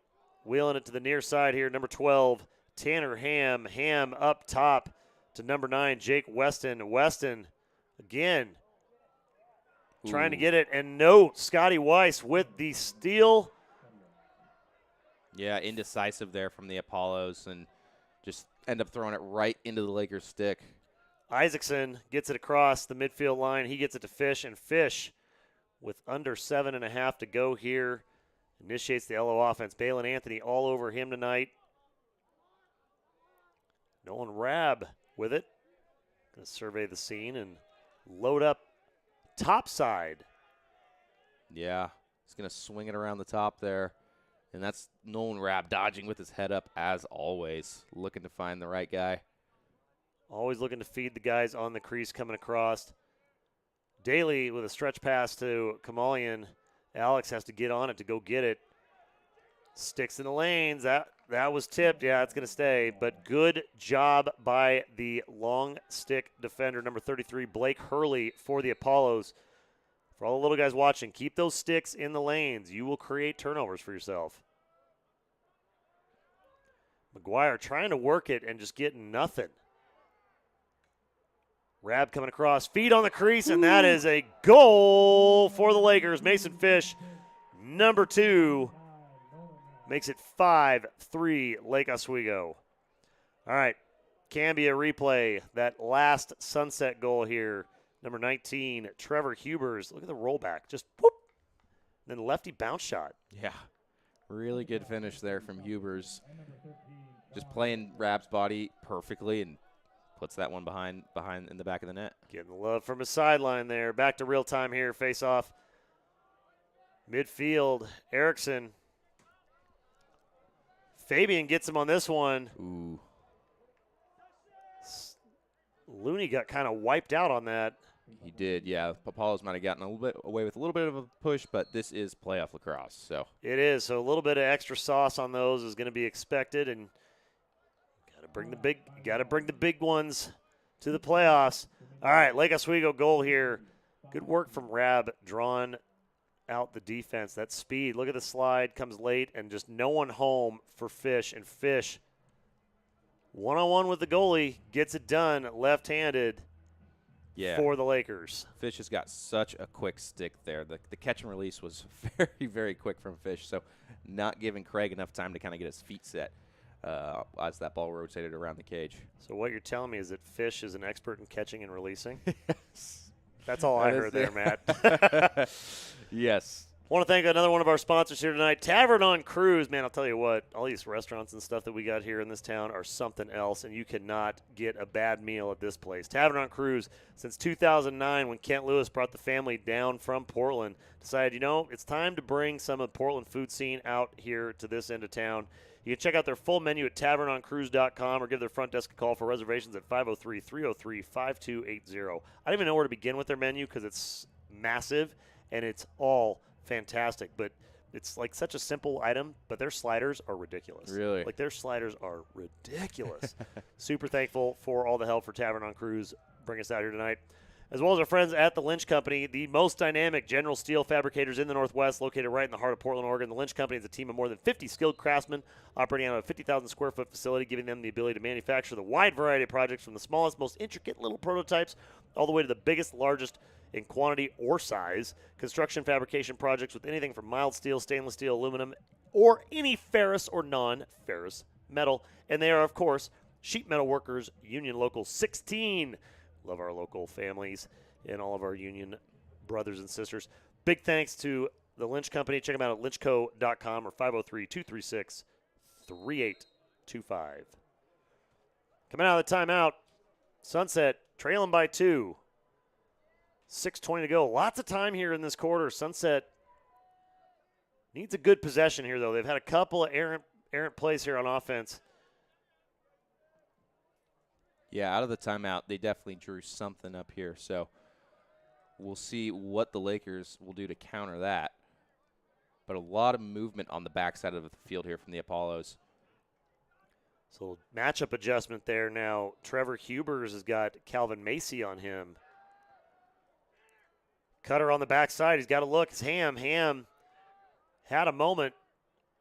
Wheeling it to the near side here, number 12, Tanner Ham. Ham up top to number 9, Jake Weston. Weston, again, trying to get it. And no, Scotty Weiss with the steal. Yeah, indecisive there from the Apollos and just end up throwing it right into the Lakers' stick. Isaacson gets it across the midfield line. He gets it to Fish, and Fish, with under 7.5 to go here, initiates the LO offense. Balin Anthony all over him tonight. Nolan Rabb with it. Going to survey the scene and load up top side. Yeah, he's going to swing it around the top there. And that's Nolan Rabb dodging with his head up as always, looking to find the right guy. Always looking to feed the guys on the crease coming across. Daly with a stretch pass to Kamalian. Alex has to get on it to go get it. Sticks in the lanes. That was tipped. Yeah, it's going to stay. But good job by the long stick defender, number 33, Blake Hurley for the Apollos. For all the little guys watching, keep those sticks in the lanes. You will create turnovers for yourself. McGuire trying to work it and just getting nothing. Rabb coming across, feet on the crease, and that is a goal for the Lakers. Mason Fish, number 2, makes it 5-3 Lake Oswego. All right, Cambia replay, that last Sunset goal here. Number 19, Trevor Hubers. Look at the rollback, just whoop. Then lefty bounce shot. Yeah, really good finish there from Hubers. Just playing Rabb's body perfectly and puts that one behind in the back of the net. Getting the love from his sideline there. Back to real time here. Face off. Midfield. Erickson. Fabian gets him on this one. Ooh. Looney got kind of wiped out on that. He did, yeah. Apollos might have gotten a little bit away with a little bit of a push, but this is playoff lacrosse. So it is. So a little bit of extra sauce on those is going to be expected, and got to bring the big ones to the playoffs. All right, Lake Oswego goal here. Good work from Rab, drawing out the defense. That speed. Look at the slide. Comes late, and just no one home for Fish. And Fish, one-on-one with the goalie, gets it done left-handed. yeah, for the Lakers. Fish has got such a quick stick there. The catch and release was very, very quick from Fish, so not giving Craig enough time to kind of get his feet set as that ball rotated around the cage. So what you're telling me is that Fish is an expert in catching and releasing? Yes. That's all I heard there, Matt. Yes. I want to thank another one of our sponsors here tonight, Tavern on Cruise. Man, I'll tell you what, all these restaurants and stuff that we got here in this town are something else, and you cannot get a bad meal at this place. Tavern on Cruise, since 2009, when Kent Lewis brought the family down from Portland, decided, it's time to bring some of the Portland food scene out here to this end of town. You can check out their full menu at tavernoncruise.com or give their front desk a call for reservations at 503-303-5280. I don't even know where to begin with their menu because it's massive, and it's all fantastic, but it's like such a simple item, but their sliders are ridiculous. Really? Like their sliders are ridiculous. Super thankful for all the help for Tavern on Cruise. Bring us out here tonight. As well as our friends at the Lynch Company, the most dynamic general steel fabricators in the Northwest, located right in the heart of Portland, Oregon. The Lynch Company is a team of more than 50 skilled craftsmen operating out of a 50,000 square foot facility, giving them the ability to manufacture the wide variety of projects from the smallest, most intricate little prototypes all the way to the biggest, largest in quantity or size. Construction fabrication projects with anything from mild steel, stainless steel, aluminum, or any ferrous or non-ferrous metal. And they are, of course, Sheet Metal Workers Union Local 16. Love our local families and all of our union brothers and sisters. Big thanks to the Lynch Company. Check them out at lynchco.com or 503-236-3825. Coming out of the timeout, Sunset trailing by 2. 6:20 to go. Lots of time here in this quarter. Sunset needs a good possession here, though. They've had a couple of errant plays here on offense. Yeah, out of the timeout, they definitely drew something up here. So we'll see what the Lakers will do to counter that. But a lot of movement on the backside of the field here from the Apollos. So matchup adjustment there now. Trevor Hubers has got Calvin Macy on him. Cutter on the backside. He's got to look. It's Ham. Ham had a moment.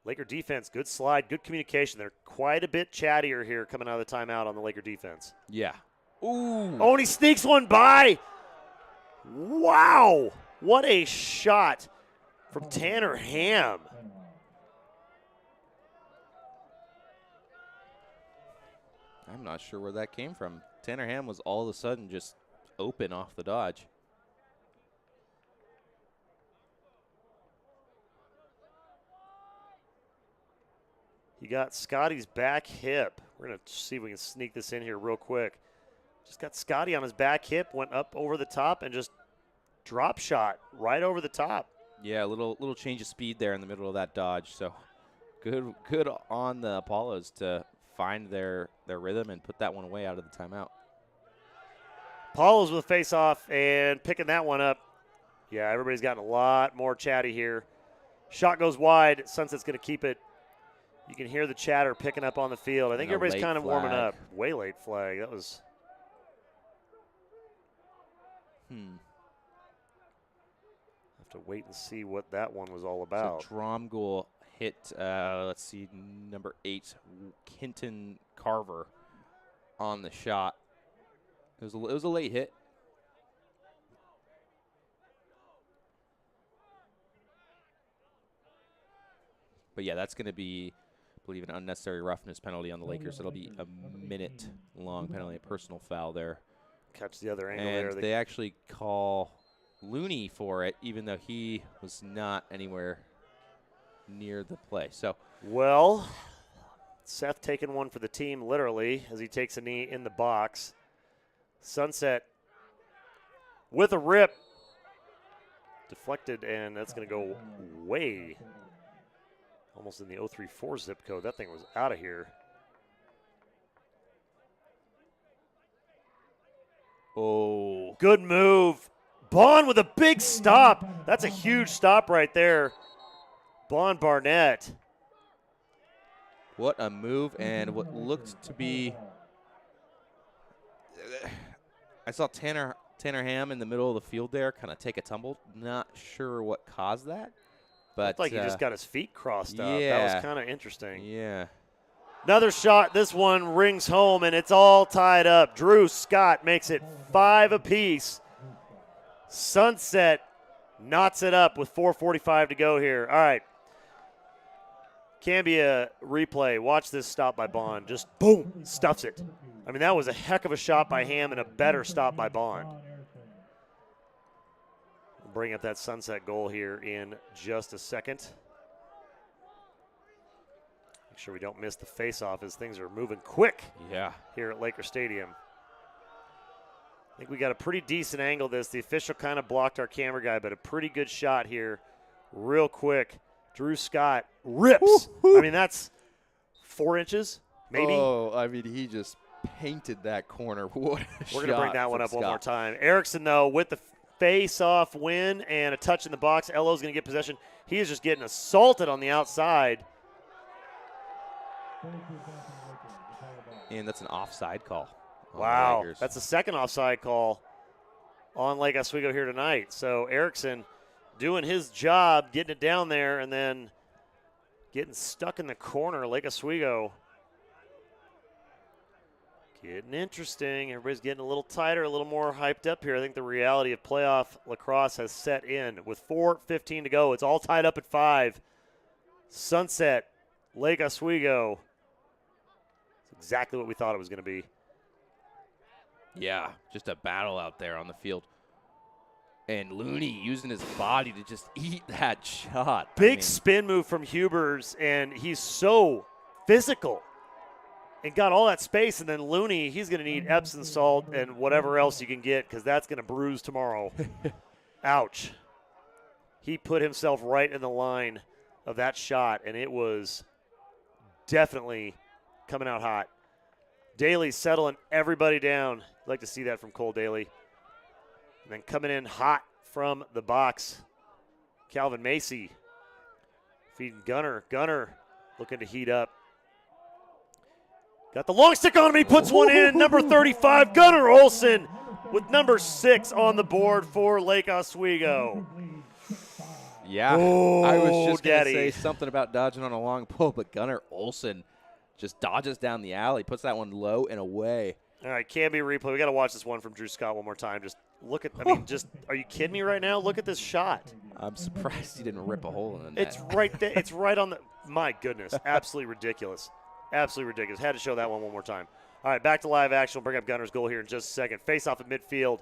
Laker defense, good slide, good communication. They're quite a bit chattier here coming out of the timeout on the Laker defense. Yeah. Ooh. Oh, and he sneaks one by. Wow. What a shot from Tanner Ham. I'm not sure where that came from. Tanner Ham was all of a sudden just open off the dodge. You got Scotty's back hip. We're going to see if we can sneak this in here real quick. Just got Scotty on his back hip, went up over the top, and just drop shot right over the top. Yeah, a little change of speed there in the middle of that dodge. So good on the Apollos to find their rhythm and put that one away out of the timeout. Apollos with face-off and picking that one up. Yeah, everybody's gotten a lot more chatty here. Shot goes wide. Sunset's going to keep it. You can hear the chatter picking up on the field. I think everybody's kind of warming up. Way late flag. That was. Have to wait and see what that one was all about. So Dromgoole hit, let's see, number 8, Kenton Carver on the shot. It was a late hit. But yeah, that's going to be, I believe, an unnecessary roughness penalty on the Lakers. It'll be a minute-long penalty, a personal foul there. Catch the other angle and there. They actually call Looney for it, even though he was not anywhere near the play. So, well, Seth taking one for the team, literally, as he takes a knee in the box. Sunset with a rip. Deflected, and that's going to go way almost in the 034 zip code. That thing was out of here. Oh. Good move. Bond with a big stop. That's a huge stop right there. Bond Barnett. What a move, and what looked to be I saw Tanner Ham in the middle of the field there kind of take a tumble. Not sure what caused that. But looked like he just got his feet crossed up. Yeah. That was kind of interesting. Yeah. Another shot. This one rings home, and it's all tied up. Drew Scott makes it 5 apiece. Sunset knots it up with 4:45 to go here. All right. Can be a replay. Watch this stop by Bond. Just boom, stuffs it. I mean, that was a heck of a shot by Ham and a better stop by Bond. We'll bring up that Sunset goal here in just a second. Make sure we don't miss the face-off as things are moving quick here at Laker Stadium. I think we got a pretty decent angle of this. The official kind of blocked our camera guy, but a pretty good shot here real quick. Drew Scott rips. I mean, that's 4 inches, maybe. Oh, I mean, he just painted that corner. What a We're going to bring that one up Scott. one more time. Erickson, though, with the face-off win and a touch in the box. Elo's going to get possession. He is just getting assaulted on the outside. And that's an offside call. Wow, that's the second offside call on Lake Oswego here tonight. So Erickson doing his job, getting it down there, and then getting stuck in the corner. Lake Oswego getting interesting. Everybody's getting a little tighter, a little more hyped up here. I think the reality of playoff lacrosse has set in. With 4:15 to go, it's all tied up at 5. Sunset, Lake Oswego. It's exactly what we thought it was going to be. Yeah, just a battle out there on the field. And Looney using his body to just eat that shot. Big spin move from Hubers, and he's so physical and got all that space. And then Looney, he's going to need Epsom salt and whatever else you can get because that's going to bruise tomorrow. Ouch. He put himself right in the line of that shot, and it was definitely coming out hot. Daly settling everybody down. I'd like to see that from Cole Daly. And then coming in hot from the box, Calvin Macy feeding Gunner. Gunner looking to heat up. Got the long stick on him. He puts one in. Number 35, Gunner Olson with number 6 on the board for Lake Oswego. Yeah, I was just going to say something about dodging on a long pole, but Gunner Olson just dodges down the alley, puts that one low and away. All right, can be replay. We got to watch this one from Drew Scott one more time. Just look at, are you kidding me right now? Look at this shot. I'm surprised he didn't rip a hole in the net. It's right there. It's right on the, my goodness, absolutely ridiculous. Absolutely ridiculous. Had to show that one more time. All right, back to live action. We'll bring up Gunner's goal here in just a second. Face off at midfield.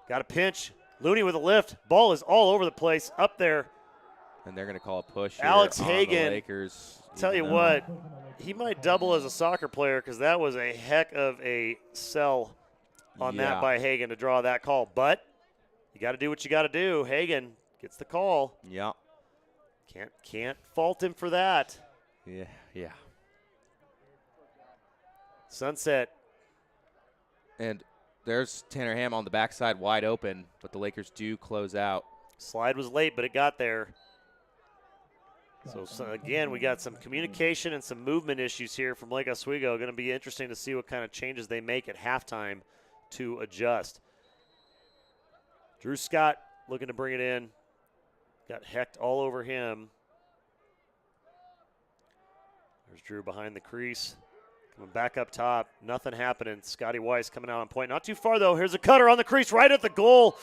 Got a pinch. Looney with a lift. Ball is all over the place up there. And they're going to call a push here Alex on Hagan, the Lakers. Tell you what, he might double as a soccer player because that was a heck of a sell on that by Hagan to draw that call. But you got to do what you got to do. Hagan gets the call. Yeah. Can't fault him for that. Yeah. Sunset. And there's Tanner Ham on the backside wide open, but the Lakers do close out. Slide was late, but it got there. So again, we got some communication and some movement issues here from Lake Oswego. Going to be interesting to see what kind of changes they make at halftime to adjust. Drew Scott looking to bring it in. Got hecked all over him. There's Drew behind the crease. Coming back up top. Nothing happening. Scotty Weiss coming out on point. Not too far, though. Here's a cutter on the crease right at the goal.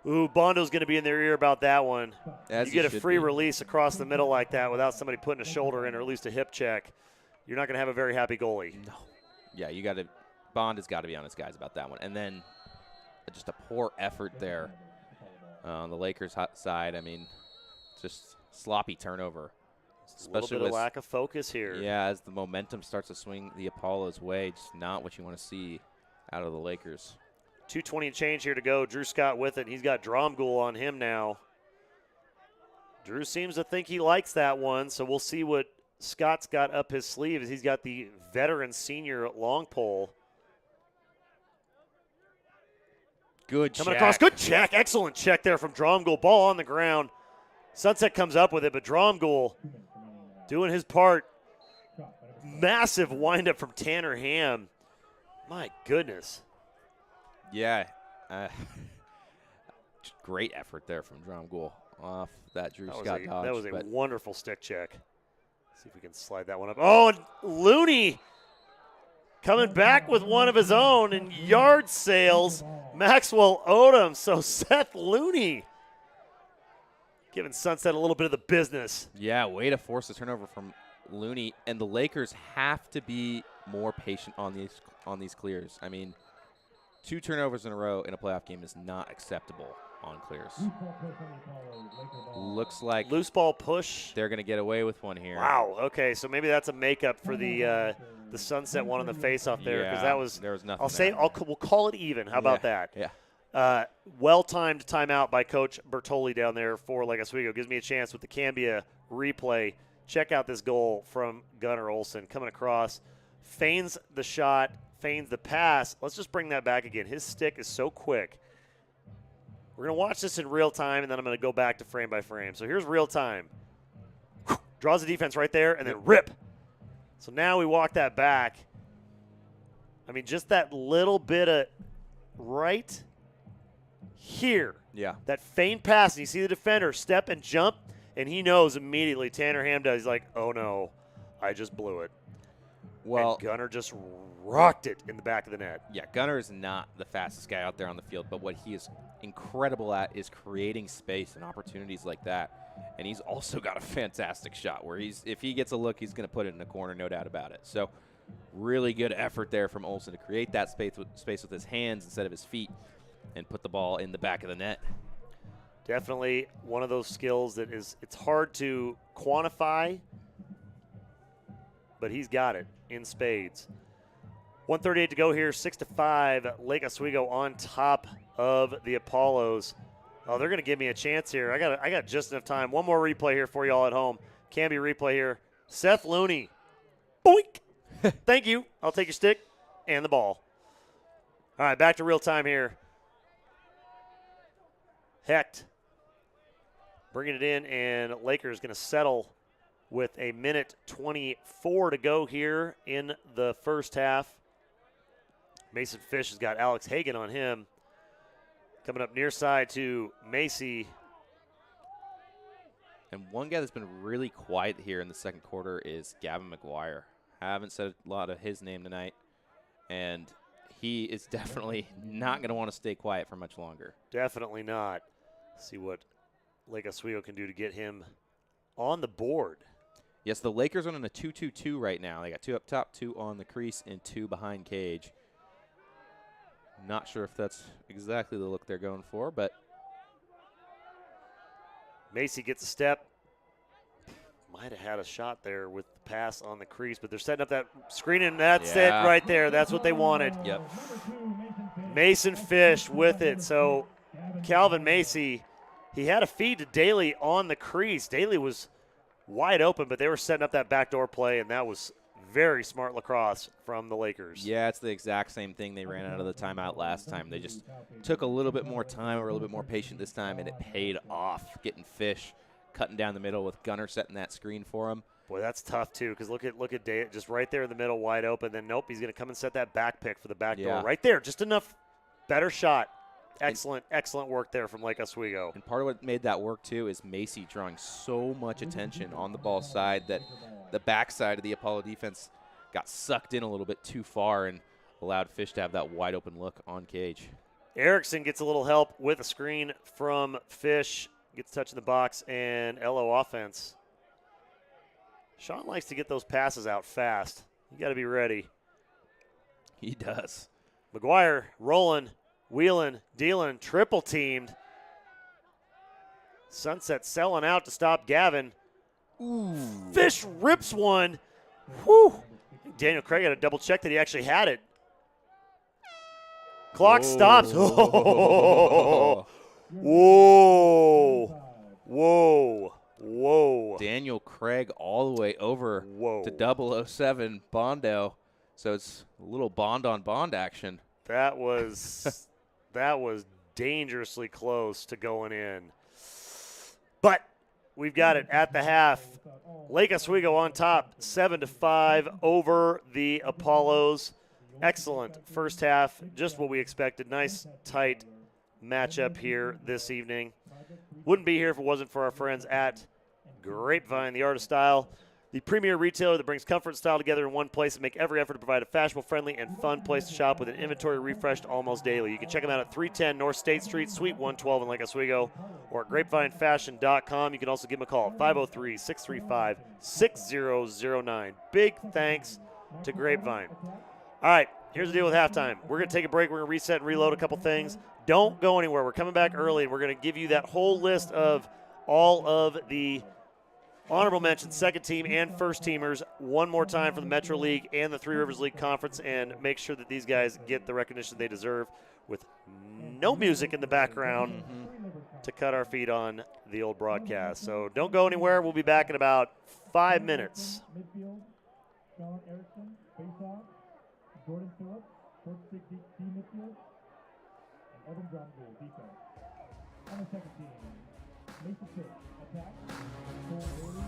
Ooh, Bondo's going to be in their ear about that one. You get a free release across the middle like that without somebody putting a shoulder in or at least a hip check. You're not going to have a very happy goalie. No. Yeah, you got to – Bond has got to be on his guys about that one. And then just a poor effort there on the Lakers' side. I mean, just sloppy turnover. A little bit of lack of focus here. Yeah, as the momentum starts to swing the Apollo's way, just not what you want to see out of the Lakers. 2:20 and change here to go. Drew Scott with it. He's got Dromgoole on him now. Drew seems to think he likes that one, so we'll see what Scott's got up his sleeve as he's got the veteran senior long pole. Good Coming check. across. Good check. Excellent check there from Dromgoole. Ball on the ground. Sunset comes up with it, but Dromgoole doing his part. Massive windup from Tanner Ham. My goodness. Yeah. Great effort there from Dromgoole off that Drew Scott dodge. That was a wonderful stick check. See if we can slide that one up. Oh, and Looney coming back with one of his own and yard sales. Maxwell Odom. So Seth Looney giving Sunset a little bit of the business. Yeah, way to force the turnover from Looney. And the Lakers have to be more patient on these clears. I mean, 2 turnovers in a row in a playoff game is not acceptable on clears. Looks like Loose ball push. they're going to get away with one here. Wow. Okay, so maybe that's a makeup for the Sunset one on the face-off there, because Yeah, that was. there was nothing I'll say there. we'll call it even. How about that? Yeah. Well-timed timeout by Coach Bertoli down there for Lake Oswego. Gives me a chance with the Cambia replay. Check out this goal from Gunnar Olsen coming across, feigns the shot, feigns the pass. Let's just bring that back again. His stick is so quick. We're going to watch this in real time, and then I'm going to go back to frame by frame. So here's real time. Draws the defense right there, and then rip. So now we walk that back. I mean, just that little bit of right here. Yeah. That feint pass, and you see the defender step and jump, and he knows immediately. Tanner Ham does. He's like, oh, no, I just blew it. Well, and Gunnar just rocked it in the back of the net. yeah, Gunnar is not the fastest guy out there on the field, but what he is incredible at is creating space and opportunities like that. And he's also got a fantastic shot where if he gets a look, he's going to put it in the corner, no doubt about it. So really good effort there from Olsen to create that space with his hands instead of his feet and put the ball in the back of the net. Definitely one of those skills that it's hard to quantify, but he's got it in spades. 1:38 to go here, 6-5. Lake Oswego on top of the Apollos. Oh, they're going to give me a chance here. I got just enough time. One more replay here for you all at home. Can be replay here. Seth Looney. Boink. Thank you. I'll take your stick and the ball. All right, back to real time here. Hecht bringing it in, and Lakers going to settle with a minute 24 to go here in the first half. Mason Fish has got Alex Hagan on him. Coming up near side to Macy. And one guy that's been really quiet here in the second quarter is Gavin McGuire. Haven't said a lot of his name tonight, and he is definitely not going to want to stay quiet for much longer. Definitely not. See what Lake Oswego can do to get him on the board. Yes, the Lakers are on a 2-2-2 right now. They got 2 up top, 2 on the crease, and 2 behind cage. Not sure if that's exactly the look they're going for, but Macy gets a step. Might have had a shot there with the pass on the crease, but they're setting up that screen, and that's it right there. That's what they wanted. Yep. Mason Fish with it. So Calvin Macy, he had a feed to Daly on the crease. Daly was wide open, but they were setting up that backdoor play, and that was very smart lacrosse from the Lakers. Yeah, it's the exact same thing they ran out of the timeout last time. They just took a little bit more time, or a little bit more patient this time, and it paid off. Getting Fish cutting down the middle with Gunnar setting that screen for him. Boy, that's tough too, because look at Day just right there in the middle, wide open. Then nope, he's going to come and set that back pick for the back door right there. Just enough, better shot. Excellent work there from Lake Oswego. And part of what made that work too is Macy drawing so much attention on the ball side that the backside of the Apollo defense got sucked in a little bit too far and allowed Fish to have that wide open look on cage. Erickson gets a little help with a screen from Fish. Gets touch in the box, and LO offense. Sean likes to get those passes out fast. You got to be ready. He does. McGuire rolling, wheeling, dealing, triple teamed. Sunset selling out to stop Gavin. Ooh. Fish rips one. Whew. Daniel Craig had to double check that he actually had it. Clock stops. Oh. Whoa. Whoa. Whoa. Daniel Craig all the way over to 007 Bondo. So it's a little bond on bond action. That was dangerously close to going in. But we've got it at the half. Lake Oswego on top, 7-5 over the Apollos. Excellent first half, just what we expected. Nice, tight matchup here this evening. Wouldn't be here if it wasn't for our friends at Grapevine, the art of style, the premier retailer that brings comfort and style together in one place and make every effort to provide a fashionable, friendly, and fun place to shop with an inventory refreshed almost daily. You can check them out at 310 North State Street, Suite 112 in Lake Oswego, or at grapevinefashion.com. You can also give them a call at 503-635-6009. Big thanks to Grapevine. All right, here's the deal with halftime. We're going to take a break. We're going to reset and reload a couple things. Don't go anywhere. We're coming back early, and we're going to give you that whole list of all of the honorable mentions, second team and first teamers, one more time for the Metro League and the Three Rivers League Conference, and make sure that these guys get the recognition they deserve with no music in the background to cut our feet on the old broadcast. So don't go anywhere. We'll be back in about 5 minutes. Midfield, Sean Erickson, face-off. Jordan Phillips, short stick D midfield. And Evan John goal, defense. On the second team, Mason Fish, attack. Cole Bailey,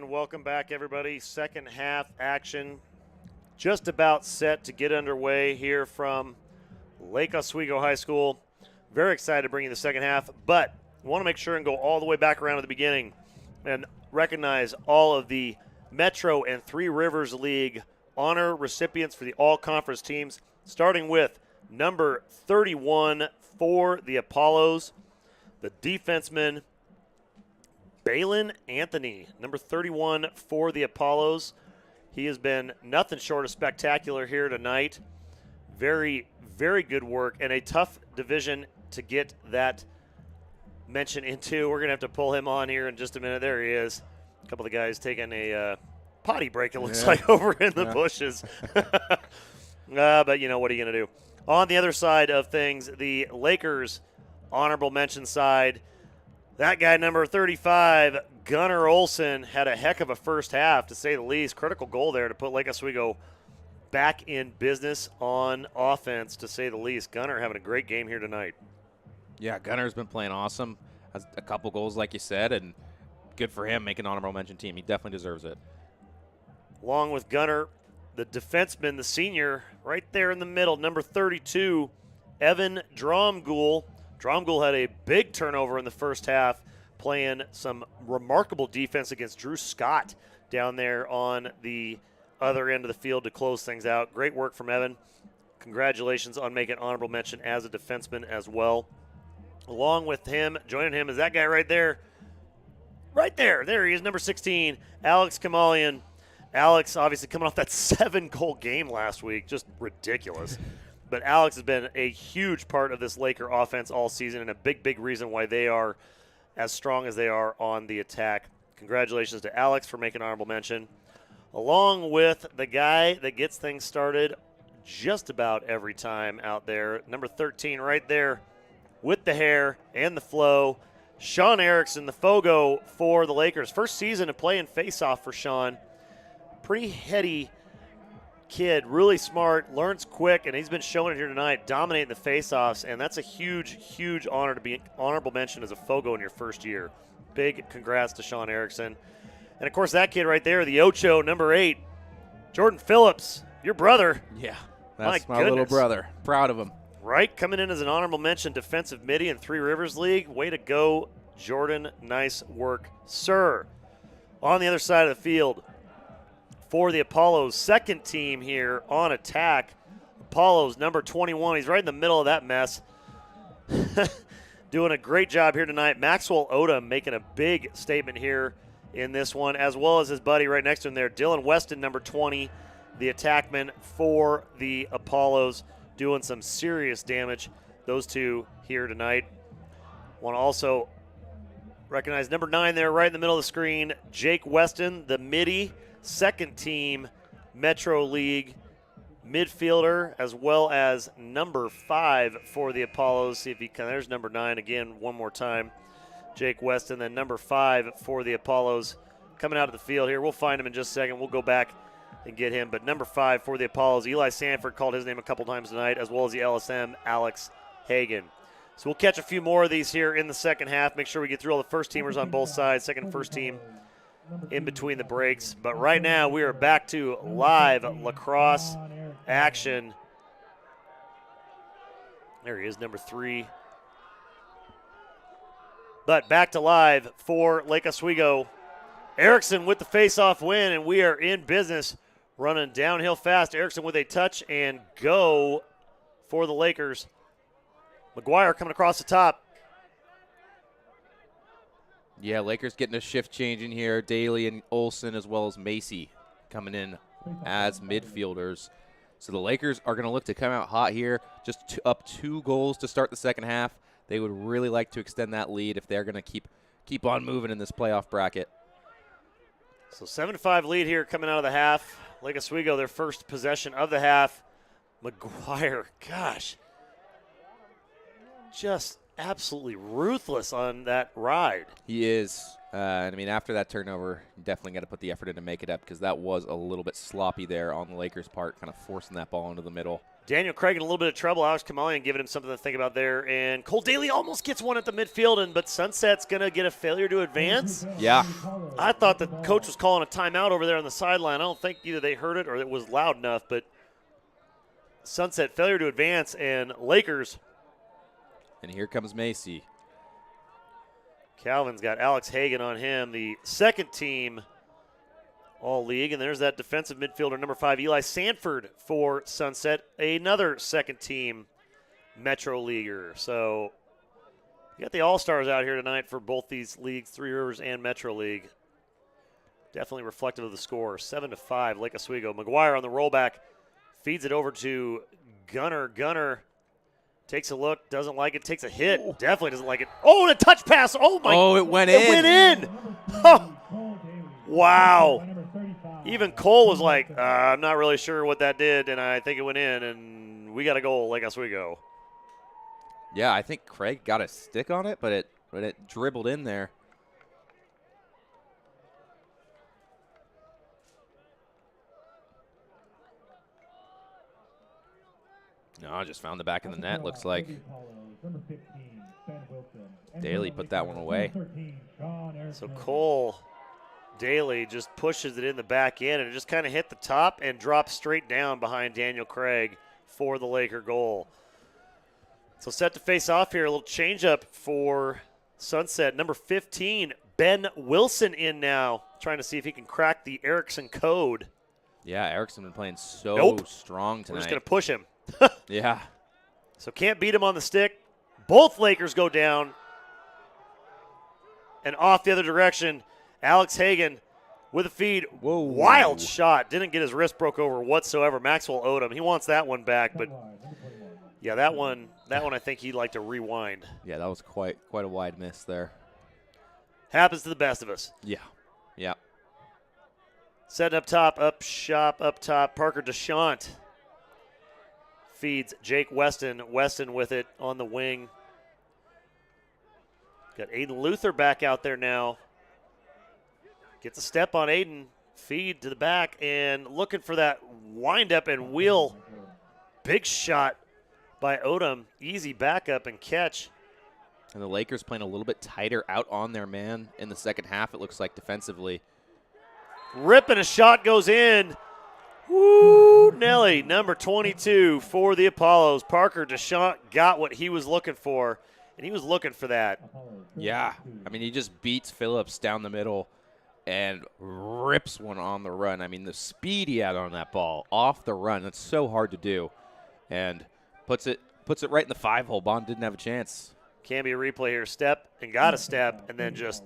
And welcome back, everybody. Second half action just about set to get underway here from Lake Oswego High School. Very excited to bring you the second half, but want to make sure and go all the way back around to the beginning and recognize all of the Metro and Three Rivers League honor recipients for the all-conference teams, starting with number 31 for the Apollos, the defenseman Balin Anthony, number 31 for the Apollos. He has been nothing short of spectacular here tonight. Very, very good work, and a tough division to get that mention into. We're going to have to pull him on here in just a minute. There he is. A couple of the guys taking a potty break, it looks like, over in the bushes. But, you know, what are you going to do? On the other side of things, the Lakers honorable mention side, that guy, number 35, Gunnar Olsen, had a heck of a first half, to say the least. Critical goal there to put Lake Oswego back in business on offense, to say the least. Gunnar having a great game here tonight. Yeah, Gunner's been playing awesome. Has a couple goals, like you said, and good for him making honorable mention team. He definitely deserves it. Along with Gunnar, the defenseman, the senior, right there in the middle, number 32, Evan Dromgool. Dromgool had a big turnover in the first half, playing some remarkable defense against Drew Scott down there on the other end of the field to close things out. Great work from Evan. Congratulations on making honorable mention as a defenseman as well. Along with him, joining him is that guy right there. Right there. There he is, number 16, Alex Kamalian. Alex obviously coming off that 7-goal game last week. Just ridiculous. But Alex has been a huge part of this Laker offense all season, and a big, big reason why they are as strong as they are on the attack. Congratulations to Alex for making honorable mention. Along with the guy that gets things started just about every time out there, number 13 right there with the hair and the flow, Sean Erickson, the Fogo for the Lakers. First season of playing face-off for Sean. Pretty heady kid, really smart, learns quick, and he's been showing it here tonight, dominating the face-offs, and that's a huge, huge honor to be honorable mention as a Fogo in your first year. Big congrats to Sean Erickson. And, of course, that kid right there, the Ocho, number 8, Jordan Phillips, your brother. Yeah, that's my goodness. little brother. Proud of him. Right, coming in as an honorable mention defensive midi in Three Rivers League. Way to go, Jordan. Nice work, sir. On the other side of the field, for the Apollos, second team here on attack, Apollos, number 21. He's right in the middle of that mess. Doing a great job here tonight. Maxwell Odom making a big statement here in this one, as well as his buddy right next to him there, Dylan Weston, number 20, the attackman for the Apollos, doing some serious damage. Those two here tonight. Want to also recognize number 9 there right in the middle of the screen, Jake Weston, the midi, second team Metro League midfielder, as well as number 5 for the Apollos. See if he can. There's number 9 again one more time. Jake Weston, then number 5 for the Apollos coming out of the field here. We'll find him in just a second. We'll go back and get him. But number 5 for the Apollos, Eli Sanford called his name a couple times tonight, as well as the LSM, Alex Hagan. So we'll catch a few more of these here in the second half. Make sure we get through all the first teamers on both sides, second and first team in between the breaks. But right now we are back to live lacrosse action. There he is, number 3. But back to live for Lake Oswego. Erickson with the face-off win, and we are in business, running downhill fast. Erickson with a touch and go for the Lakers. McGuire coming across the top. Yeah, Lakers getting a shift change in here. Daly and Olsen, as well as Macy, coming in as midfielders. So the Lakers are going to look to come out hot here, just up 2 goals to start the second half. They would really like to extend that lead if they're going to keep on moving in this playoff bracket. So 7-5 lead here coming out of the half. Lake Oswego, their first possession of the half. McGuire, gosh, just absolutely ruthless on that ride. He is. I mean, after that turnover, you definitely got to put the effort in to make it up, because that was a little bit sloppy there on the Lakers' part, kind of forcing that ball into the middle. Daniel Craig in a little bit of trouble. Alex Kamalian giving him something to think about there. And Cole Daly almost gets one at the midfield, but Sunset's going to get a failure to advance. Yeah. I thought the coach was calling a timeout over there on the sideline. I don't think either they heard it or it was loud enough, but Sunset failure to advance, and Lakers. And here comes Macy. Calvin's got Alex Hagan on him, the second team All-League. And there's that defensive midfielder, number 5, Eli Sanford for Sunset, another second team Metro Leaguer. So you got the All-Stars out here tonight for both these leagues, Three Rivers and Metro League. Definitely reflective of the score, 7-5, Lake Oswego. McGuire on the rollback, feeds it over to Gunner. Gunner takes a look, doesn't like it, takes a hit, definitely doesn't like it. Oh, and a touch pass. Oh, my. Oh, it went in. It went in. Oh, wow. Even Cole was like, I'm not really sure what that did, and I think it went in, and we got a goal, Lake Oswego. Yeah, I think Craig got a stick on it, but it dribbled in there. No, I just found the back of the net, looks like. Daly put that one away. So Cole Daly just pushes it in the back end, and it just kind of hit the top and dropped straight down behind Daniel Craig for the Laker goal. So set to face off here, a little change up for Sunset. Number 15, Ben Wilson in now, trying to see if he can crack the Erickson code. Yeah, Erickson been playing so strong tonight. We're just going to push him. Yeah. So can't beat him on the stick. Both Lakers go down. And off the other direction, Alex Hagan with a feed. Whoa. Wild shot. Didn't get his wrist broke over whatsoever. Maxwell owed him. He wants that one back, but yeah, that one I think he'd like to rewind. Yeah, that was quite a wide miss there. Happens to the best of us. Yeah. Yeah. Setting up top, up top. Parker DeShant feeds Jake Weston. Weston with it on the wing. Got Aiden Luther back out there now. Gets a step on Aiden. Feed to the back and looking for that wind-up and wheel. Big shot by Odom. Easy backup and catch. And the Lakers playing a little bit tighter out on their man in the second half, it looks like, defensively. Rip and a shot goes in. Woo, Nelly, number 22 for the Apollos. Parker DeShant got what he was looking for, and he was looking for that. Yeah. I mean, he just beats Phillips down the middle and rips one on the run. I mean, the speed he had on that ball off the run, that's so hard to do. And puts it right in the 5-hole. Bond didn't have a chance. Can be a replay here. Step and got a step, and then just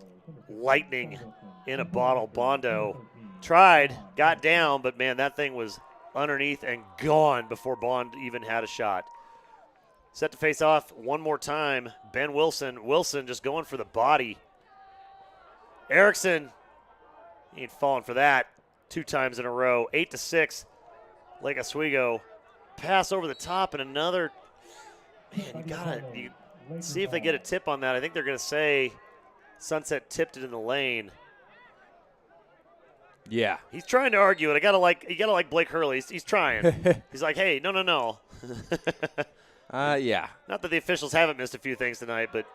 lightning in a bottle. Bondo tried, got down, but, man, that thing was underneath and gone before Bond even had a shot. Set to face off one more time. Ben Wilson. Wilson just going for the body. Erickson, he ain't falling for that 2 times in a row. 8-6. Lake Oswego. Pass over the top and another. Man, you see if they get a tip on that. I think they're going to say Sunset tipped it in the lane. Yeah. He's trying to argue it. You gotta like Blake Hurley. He's trying. He's like, hey, no. Yeah. Not that the officials haven't missed a few things tonight, but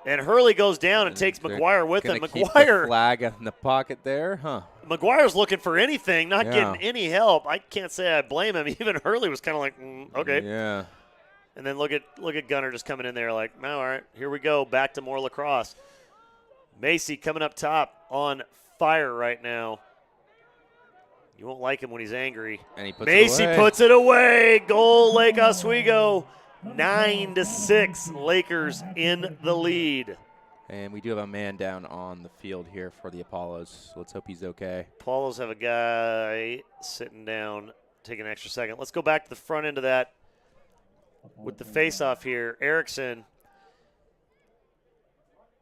and Hurley goes down and takes McGuire with him. Keep McGuire the flag in the pocket there, huh? McGuire's looking for anything, not getting any help. I can't say I blame him. Even Hurley was kind of like, okay. Yeah. And then look at Gunner just coming in there like, oh, all right, here we go, back to more lacrosse. Macy coming up top on fire right now. You won't like him when he's angry. And he puts Macy it away. puts it away. Goal, Lake Oswego. 9-6. Lakers in the lead. And we do have a man down on the field here for the Apollos. Let's hope he's okay. Apollos have a guy sitting down, taking an extra second. Let's go back to the front end of that with the face-off here. Erickson.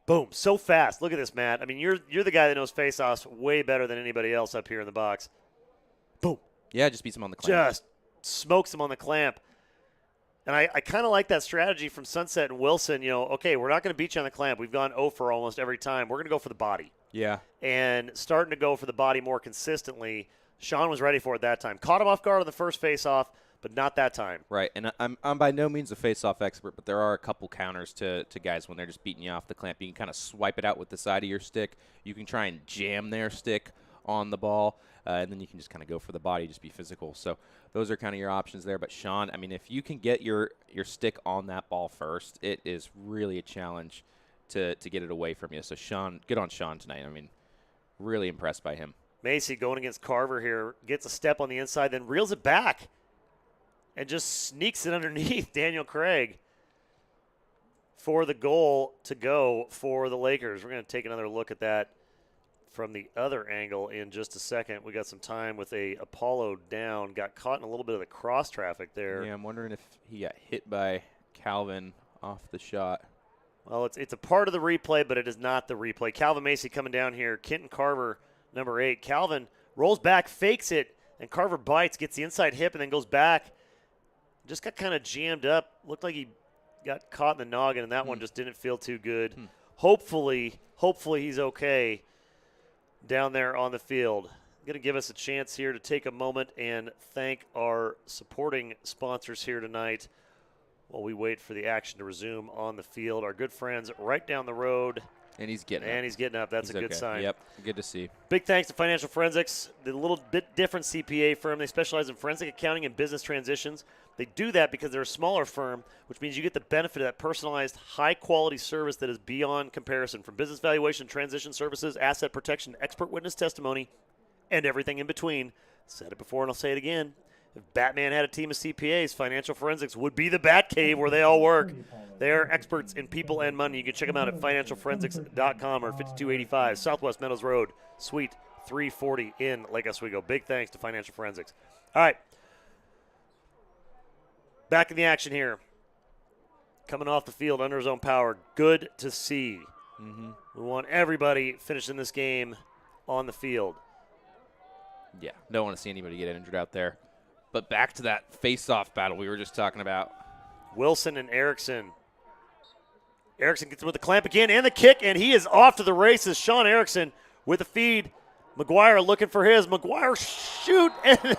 Boom, so fast. Look at this, Matt. I mean, you're the guy that knows face-offs way better than anybody else up here in the box. Boom. Yeah, just beats him on the clamp. Just smokes him on the clamp. And I kind of like that strategy from Sunset and Wilson. You know, okay, we're not going to beat you on the clamp. We've gone 0 for almost every time. We're going to go for the body. Yeah. And starting to go for the body more consistently. Sean was ready for it that time. Caught him off guard on the first face-off, but not that time. Right, and I'm by no means a face-off expert, but there are a couple counters to guys when they're just beating you off the clamp. You can kind of swipe it out with the side of your stick. You can try and jam their stick on the ball, and then you can just kind of go for the body, just be physical. So those are kind of your options there. But Sean, I mean, if you can get your stick on that ball first, it is really a challenge to get it away from you. So Sean, good on Sean tonight. I mean, really impressed by him. Macy going against Carver here, gets a step on the inside, then reels it back and just sneaks it underneath Daniel Craig for the goal to go for the Lakers. We're going to take another look at that from the other angle in just a second. We got some time with a Apollo down, got caught in a little bit of the cross traffic there. Yeah, I'm wondering if he got hit by Calvin off the shot. Well, it's a part of the replay, but it is not the replay. Calvin Macy coming down here. Kenton Carver, number 8. Calvin rolls back, fakes it, and Carver bites, gets the inside hip, and then goes back. Just got kind of jammed up. Looked like he got caught in the noggin, and that one just didn't feel too good. Hopefully he's okay down there on the field. Going to give us a chance here to take a moment and thank our supporting sponsors here tonight while we wait for the action to resume on the field. Our good friends right down the road. And he's getting up. That's a good sign. Yep, good to see. Big thanks to Financial Forensics, the little bit different CPA firm. They specialize in forensic accounting and business transitions. They do that because they're a smaller firm, which means you get the benefit of that personalized, high-quality service that is beyond comparison. From business valuation, transition services, asset protection, expert witness testimony, and everything in between. Said it before and I'll say it again. If Batman had a team of CPAs, Financial Forensics would be the Batcave where they all work. They are experts in people and money. You can check them out at financialforensics.com or 5285 Southwest Meadows Road, Suite 340 in Lake Oswego. Big thanks to Financial Forensics. All right. Back in the action here. Coming off the field under his own power. Good to see. We want everybody finishing this game on the field. Yeah, don't want to see anybody get injured out there. But back to that face-off battle we were just talking about. Wilson and Erickson. Erickson gets him with the clamp again and the kick, and he is off to the races. Sean Erickson with the feed. McGuire looking for his. McGuire shoot. And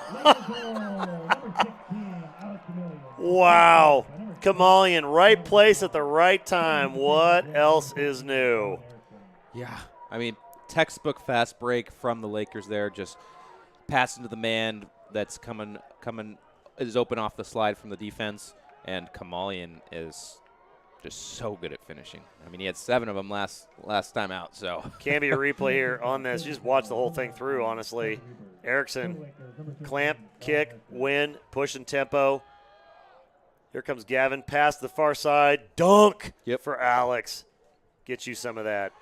wow. Kamalian, right place at the right time. What else is new? Yeah, I mean, textbook fast break from the Lakers there. Just passing to the man that's coming is open off the slide from the defense, and Kamalian is just so good at finishing. I mean, he had 7 of them last time out. So can be a replay here on this. You just watch the whole thing through, honestly. Erickson, clamp, kick, win, pushing tempo. Here comes Gavin, pass the far side, dunk for Alex. Get you some of that.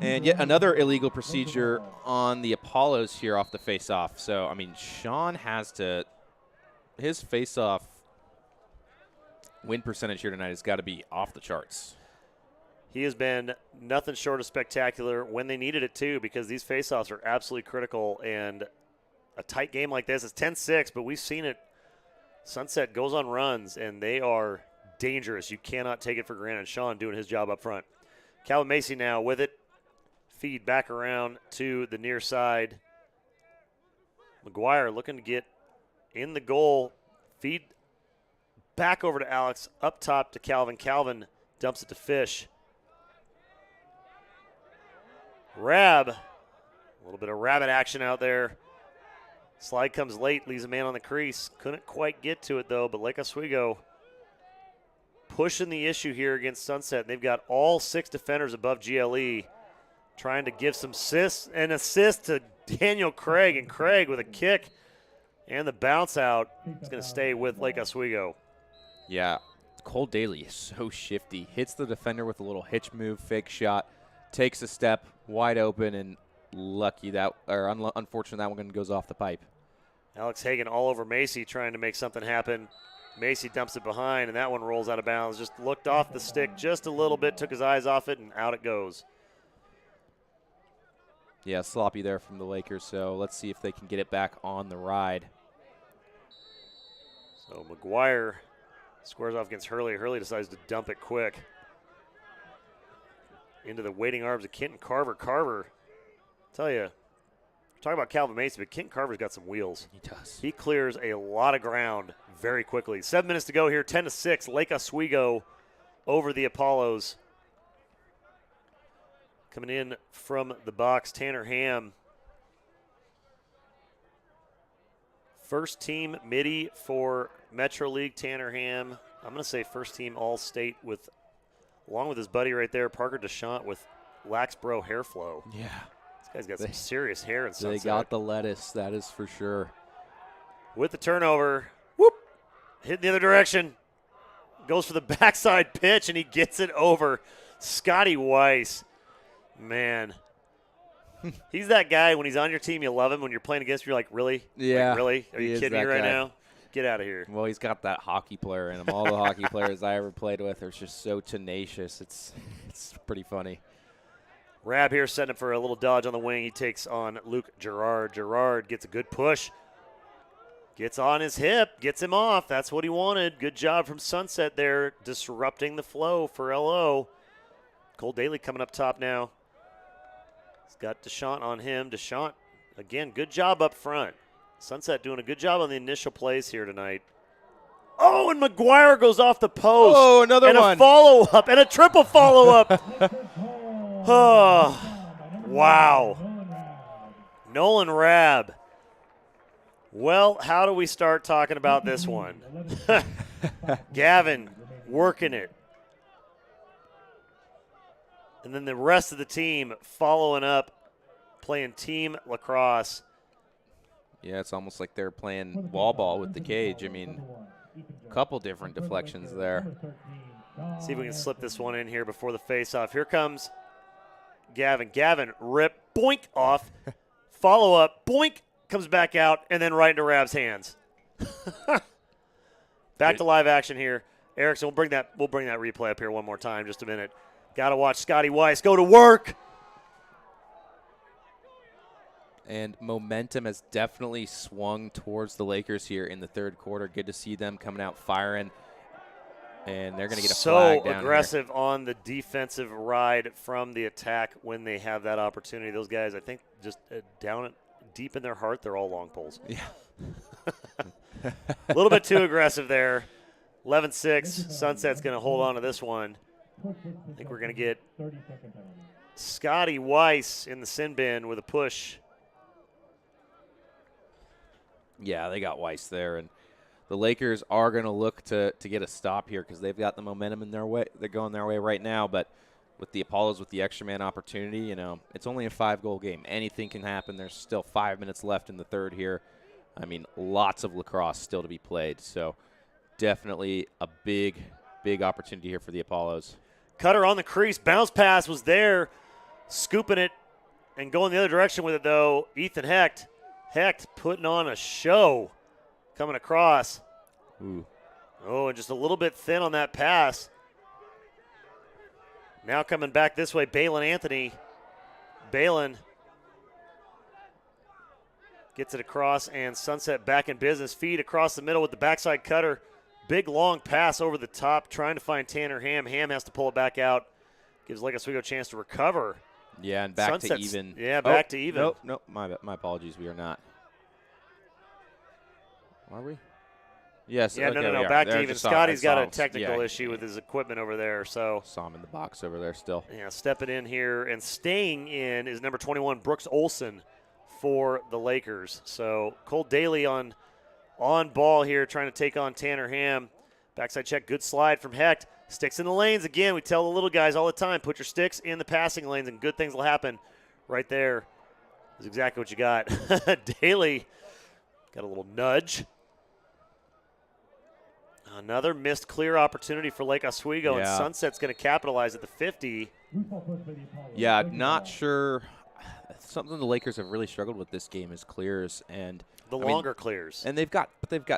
And yet another illegal procedure on the Apollos here off the face-off. So, I mean, Sean has to – his face-off win percentage here tonight has got to be off the charts. He has been nothing short of spectacular when they needed it, too, because these face-offs are absolutely critical. And a tight game like this is 10-6, but we've seen it. Sunset goes on runs, and they are dangerous. You cannot take it for granted. Sean doing his job up front. Calvin Macy now with it. Feed back around to the near side. McGuire looking to get in the goal. Feed back over to Alex. Up top to Calvin. Calvin dumps it to Fish. Rab. A little bit of rabbit action out there. Slide comes late. Leaves a man on the crease. Couldn't quite get to it, though. But Lake Oswego pushing the issue here against Sunset. They've got all 6 defenders above GLE trying to give some assist to Daniel Craig. And Craig with a kick and the bounce out is going to stay with Lake Oswego. Yeah, Cole Daly is so shifty. Hits the defender with a little hitch move, fake shot, takes a step, wide open, and unfortunate that one goes off the pipe. Alex Hagan all over Macy trying to make something happen. Macy dumps it behind, and that one rolls out of bounds. Just looked off the stick just a little bit, took his eyes off it, and out it goes. Yeah, sloppy there from the Lakers, so let's see if they can get it back on the ride. So McGuire squares off against Hurley. Hurley decides to dump it quick into the waiting arms of Kenton Carver. Carver, tell you, Talking about Calvin Mason, but Kent Carver's got some wheels. He does. He clears a lot of ground very quickly. 7 minutes to go here, 10-6. Lake Oswego over the Apollos. Coming in from the box, Tanner Ham. First team midi for Metro League, Tanner Ham. I'm going to say first team All-State with, along with his buddy right there, Parker DeShant with Laxbro hair flow. Yeah. This guy's got some serious hair in Sunset. They got the lettuce, that is for sure. With the turnover, whoop, hit the other direction. Goes for the backside pitch, and he gets it over. Scotty Weiss, man. He's that guy, when he's on your team, you love him. When you're playing against him, you're like, really? Yeah. Like, really? Are he you is kidding me that right guy. now? Get out of here. Well, he's got that hockey player in him. All the hockey players I ever played with are just so tenacious. It's pretty funny. Rab here setting up for a little dodge on the wing. He takes on Luke Gerard. Gerard gets a good push. Gets on his hip. Gets him off. That's what he wanted. Good job from Sunset there, disrupting the flow for LO. Cole Daly coming up top now. He's got DeShant on him. DeShant, again, good job up front. Sunset doing a good job on the initial plays here tonight. Oh, and McGuire goes off the post. Oh, another and one. And a follow-up, and a triple follow-up. Oh, wow. Nolan Rabb. Well, how do we start talking about this one? Gavin working it. And then the rest of the team following up, playing team lacrosse. Yeah, it's almost like they're playing wall ball with the cage. I mean, a couple different deflections there. See if we can slip this one in here before the face-off. Here comes Gavin. Gavin, rip, boink, off. Follow-up, boink, comes back out, and then right into Rab's hands. Back to live action here. Erickson, we'll bring that replay up here one more time, just a minute. Got to watch Scotty Weiss go to work. And momentum has definitely swung towards the Lakers here in the third quarter. Good to see them coming out firing. And they're going to get a flag down so aggressive on the defensive ride from the attack when they have that opportunity. Those guys, I think, just down deep in their heart, they're all long poles. Yeah. A little bit too aggressive there. 11-6. Sunset's going to hold on to this one. I think we're going to get Scotty Weiss in the sin bin with a push. Yeah, they got Weiss there. And the Lakers are going to look to get a stop here because they've got the momentum in their way. They're going their way right now. But with the Apollos, with the extra man opportunity, you know, it's only a 5-goal game. Anything can happen. There's still 5 minutes left in the third here. I mean, lots of lacrosse still to be played. So definitely a big, big opportunity here for the Apollos. Cutter on the crease. Bounce pass was there. Scooping it and going the other direction with it, though. Ethan Hecht. Hecht putting on a show coming across. Ooh. Oh, and just a little bit thin on that pass. Now coming back this way, Balin Anthony. Balin gets it across, and Sunset back in business. Feed across the middle with the backside cutter. Big, long pass over the top, trying to find Tanner Ham. Ham has to pull it back out. Gives Lake Oswego a chance to recover. Yeah, and back Sunset's, to even. Yeah, back to even. Nope, my apologies. We are not. Are we? Yes. Yeah, okay, no. Back to even. Scotty's got a technical yeah, issue with his equipment over there. So saw him in the box over there still. Yeah, stepping in here and staying in is number 21, Brooks Olson for the Lakers. So Cole Daly on ball here, trying to take on Tanner Ham. Backside check, good slide from Hecht. Sticks in the lanes again. We tell the little guys all the time, put your sticks in the passing lanes and good things will happen. Right there is exactly what you got. Daly got a little nudge. Another missed clear opportunity for Lake Oswego, and Sunset's going to capitalize at the 50. Yeah, not sure. Something the Lakers have really struggled with this game is clears and the longer clears. And they've got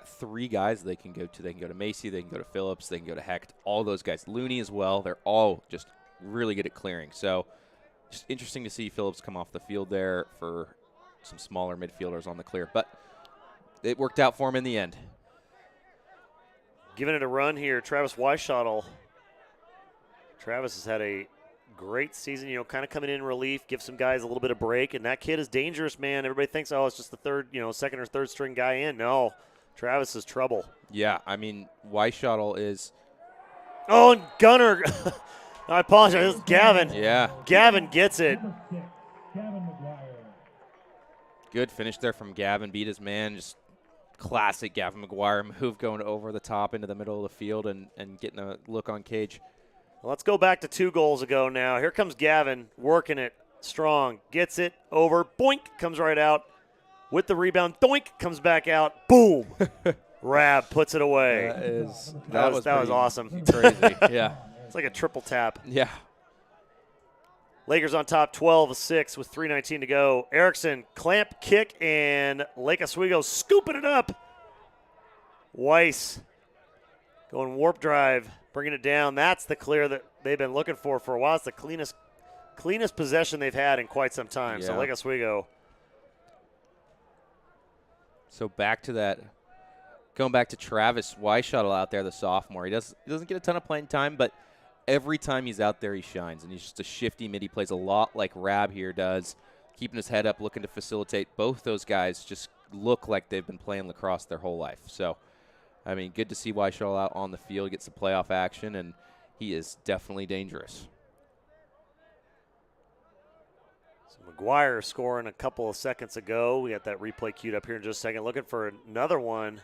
3 guys they can go to. They can go to Macy, they can go to Phillips, they can go to Hecht. All those guys, Looney as well. They're all just really good at clearing. So, just interesting to see Phillips come off the field there for some smaller midfielders on the clear, but it worked out for him in the end. Giving it a run here, Travis Weishottle. Travis has had a great season, kind of coming in relief, give some guys a little bit of break. And that kid is dangerous, man. Everybody thinks, oh, it's just the third, second or third string guy in. No, Travis is trouble. Yeah, I mean, Weishottle is. Oh, and Gunner. I apologize. It's Gavin. Yeah. Gavin gets it. Number 6, Gavin McGuire. Good finish there from Gavin. Beat his man. Just classic Gavin McGuire move, going over the top into the middle of the field and getting a look on Cage. Well, let's go back to 2 goals ago now. Here comes Gavin working it strong. Gets it over. Boink. Comes right out. With the rebound. Doink. Comes back out. Boom. Rab puts it away. That was awesome. Crazy. Yeah. It's like a triple tap. Yeah. Lakers on top 12-6 with 3:19 to go. Erickson, clamp kick, and Lake Oswego scooping it up. Weiss going warp drive, bringing it down. That's the clear that they've been looking for a while. It's the cleanest possession they've had in quite some time. So Yeah. Lake Oswego. So back to that. Going back to Travis Weishottle out there, the sophomore. He doesn't get a ton of playing time, but every time he's out there, he shines. And he's just a shifty mid. He plays a lot like Rab here does, keeping his head up, looking to facilitate. Both those guys just look like they've been playing lacrosse their whole life. So, I mean, good to see Weishottle out on the field, get some playoff action, and he is definitely dangerous. So McGuire scoring a couple of seconds ago. We got that replay queued up here in just a second. Looking for another one.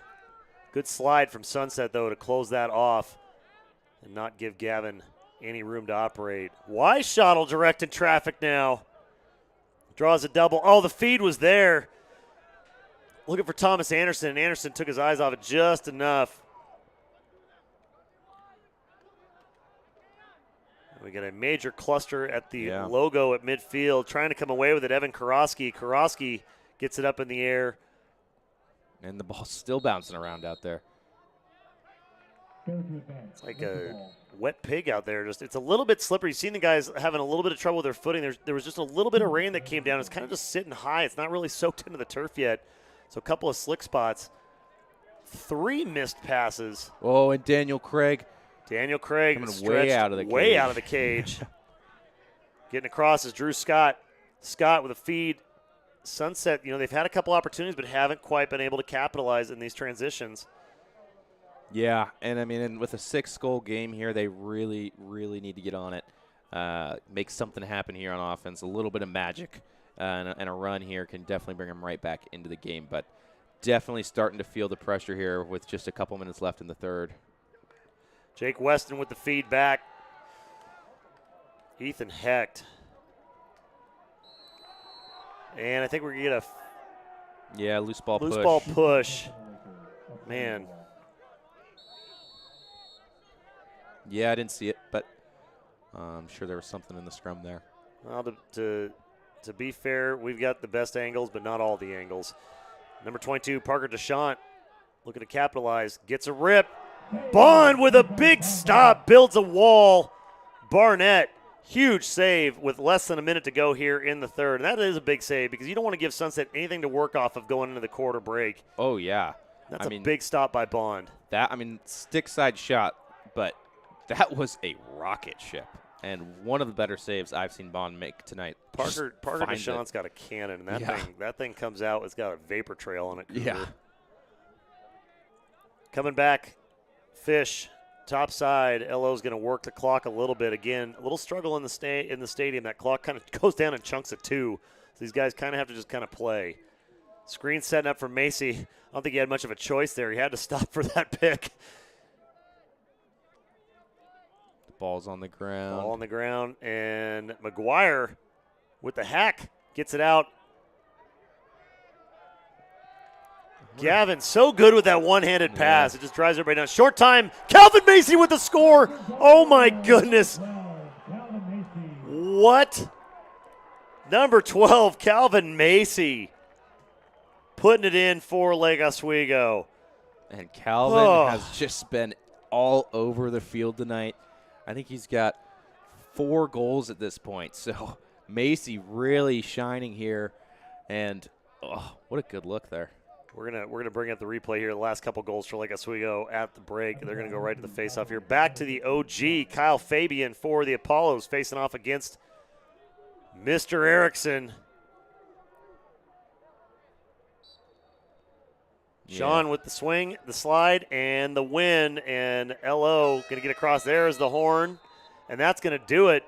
Good slide from Sunset, though, to close that off and not give Gavin any room to operate. Weishottle directing traffic now. Draws a double. Oh, the feed was there. Looking for Thomas Anderson, and Anderson took his eyes off it just enough. We got a major cluster at the logo at midfield, trying to come away with it. Evan Karofsky. Karofsky gets it up in the air. And the ball's still bouncing around out there. It's like a wet pig out there. It's a little bit slippery. You've seen the guys having a little bit of trouble with their footing. There was just a little bit of rain that came down. It's kind of just sitting high. It's not really soaked into the turf yet. So a couple of slick spots. 3 missed passes. Oh, and Daniel Craig. Coming way out of the way out of the cage. Getting across is Drew Scott. Scott with a feed. Sunset, they've had a couple opportunities but haven't quite been able to capitalize in these transitions. Yeah, and I mean, and with a 6-goal game here, they really, really need to get on it. Make something happen here on offense. A little bit of magic and a run here can definitely bring them right back into the game. But definitely starting to feel the pressure here with just a couple minutes left in the third. Jake Weston with the feedback. Ethan Hecht. And I think we're going to get a loose ball push. Man. Yeah, I didn't see it, but I'm sure there was something in the scrum there. Well, to be fair, we've got the best angles, but not all the angles. Number 22, Parker Deschamps, looking to capitalize. Gets a rip. Bond with a big stop, builds a wall. Barnett, huge save with less than a minute to go here in the third. And that is a big save because you don't want to give Sunset anything to work off of going into the quarter break. Oh, yeah. That's a big stop by Bond. Stick side shot, but that was a rocket ship. And one of the better saves I've seen Bond make tonight. Parker Deschamps got a cannon, and that thing comes out. It's got a vapor trail on it. Cougar. Yeah. Coming back, Fish, top side. LO's going to work the clock a little bit. Again, a little struggle in the stadium. That clock kind of goes down in chunks of 2. So these guys kind of have to just kind of play. Screen setting up for Macy. I don't think he had much of a choice there. He had to stop for that pick. Ball's on the ground. Ball on the ground, and McGuire with the hack gets it out. Gavin, so good with that one-handed pass. It just drives everybody down. Short time, Calvin Macy with the score. Oh, my goodness. What? Number 12, Calvin Macy, putting it in for Lake Oswego. And Calvin has just been all over the field tonight. I think he's got 4 goals at this point. So Macy really shining here. And, what a good look there. We're gonna bring up the replay here. The last couple goals for Lake Oswego at the break. They're gonna go right to the faceoff here. Back to the OG, Kyle Fabian for the Apollos, facing off against Mr. Erickson. Sean with the swing, the slide, and the win. And LO going to get across. There's the horn, and that's going to do it.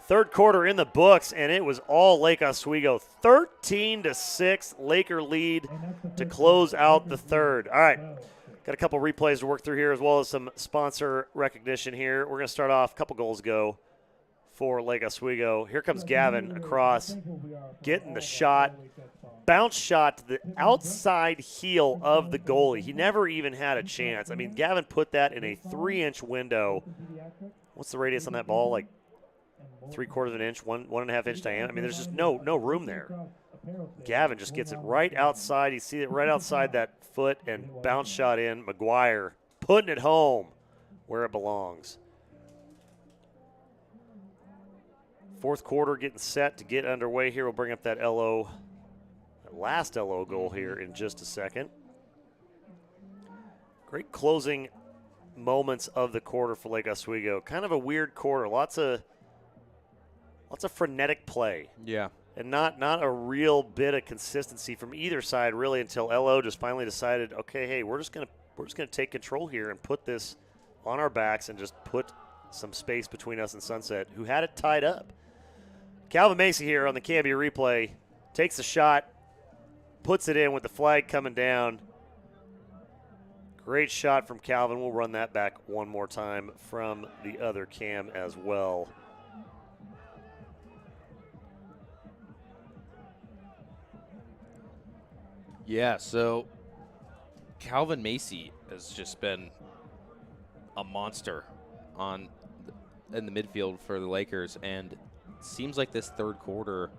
Third quarter in the books, and it was all Lake Oswego. 13-6 Laker lead to close out the third. All right, got a couple replays to work through here as well as some sponsor recognition here. We're going to start off a couple goals ago for Lake Oswego. Here comes Gavin across, getting the shot. Bounce shot to the outside heel of the goalie. He never even had a chance. I mean, Gavin put that in a 3-inch window. What's the radius on that ball? Like 3/4 of an inch, 1.5 inch diameter. I mean, there's just no room there. Gavin just gets it right outside. You see it right outside that foot and bounce shot in. McGuire putting it home where it belongs. Fourth quarter getting set to get underway here. We'll bring up that last LO goal here in just a second. Great closing moments of the quarter for Lake Oswego. Kind of a weird quarter. Lots of frenetic play. Yeah. And not a real bit of consistency from either side really until LO just finally decided, okay, hey, we're just gonna take control here and put this on our backs and just put some space between us and Sunset, who had it tied up. Calvin Macy here on the Cambia replay takes a shot, puts it in with the flag coming down. Great shot from Calvin. We'll run that back one more time from the other cam as well. Yeah, so Calvin Macy has just been a monster in the midfield for the Lakers, and it seems like this third quarter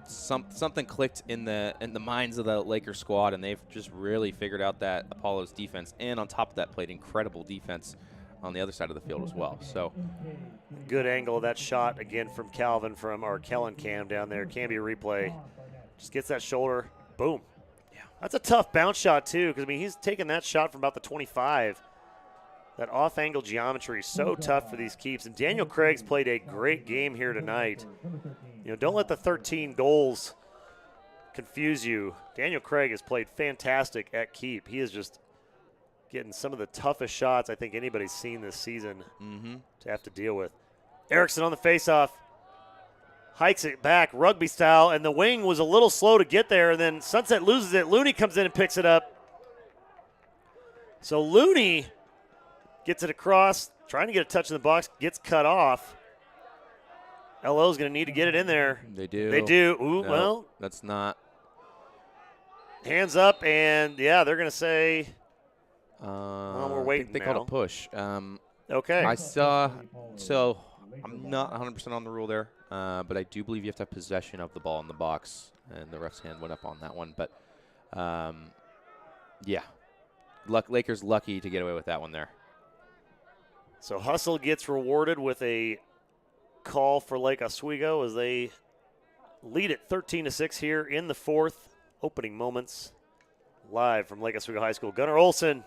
something clicked in the minds of the Lakers squad, and they've just really figured out that Apollo's defense, and on top of that played incredible defense on the other side of the field as well. So good angle of that shot again from Calvin from our Kellen cam down there. Cambia replay just gets that shoulder, boom. That's a tough bounce shot, too, because, I mean, he's taking that shot from about the 25. That off-angle geometry is so tough for these keeps. And Daniel Craig's played a great game here tonight. You know, don't let the 13 goals confuse you. Daniel Craig has played fantastic at keep. He is just getting some of the toughest shots I think anybody's seen this season to have to deal with. Erickson on the faceoff. Hikes it back, rugby style, and the wing was a little slow to get there, and then Sunset loses it. Looney comes in and picks it up. So Looney gets it across, trying to get a touch in the box, gets cut off. LO's going to need to get it in there. They do. They do. Ooh, no, well. That's not. Hands up, and, yeah, they're going to say, we're waiting I think they now. called a push. Okay. I saw, so I'm not 100% on the rule there. But I do believe you have to have possession of the ball in the box, and the ref's hand went up on that one. But, yeah, Lakers lucky to get away with that one there. So Hustle gets rewarded with a call for Lake Oswego as they lead it 13-6 here in the fourth. Opening moments live from Lake Oswego High School. Gunnar Olson.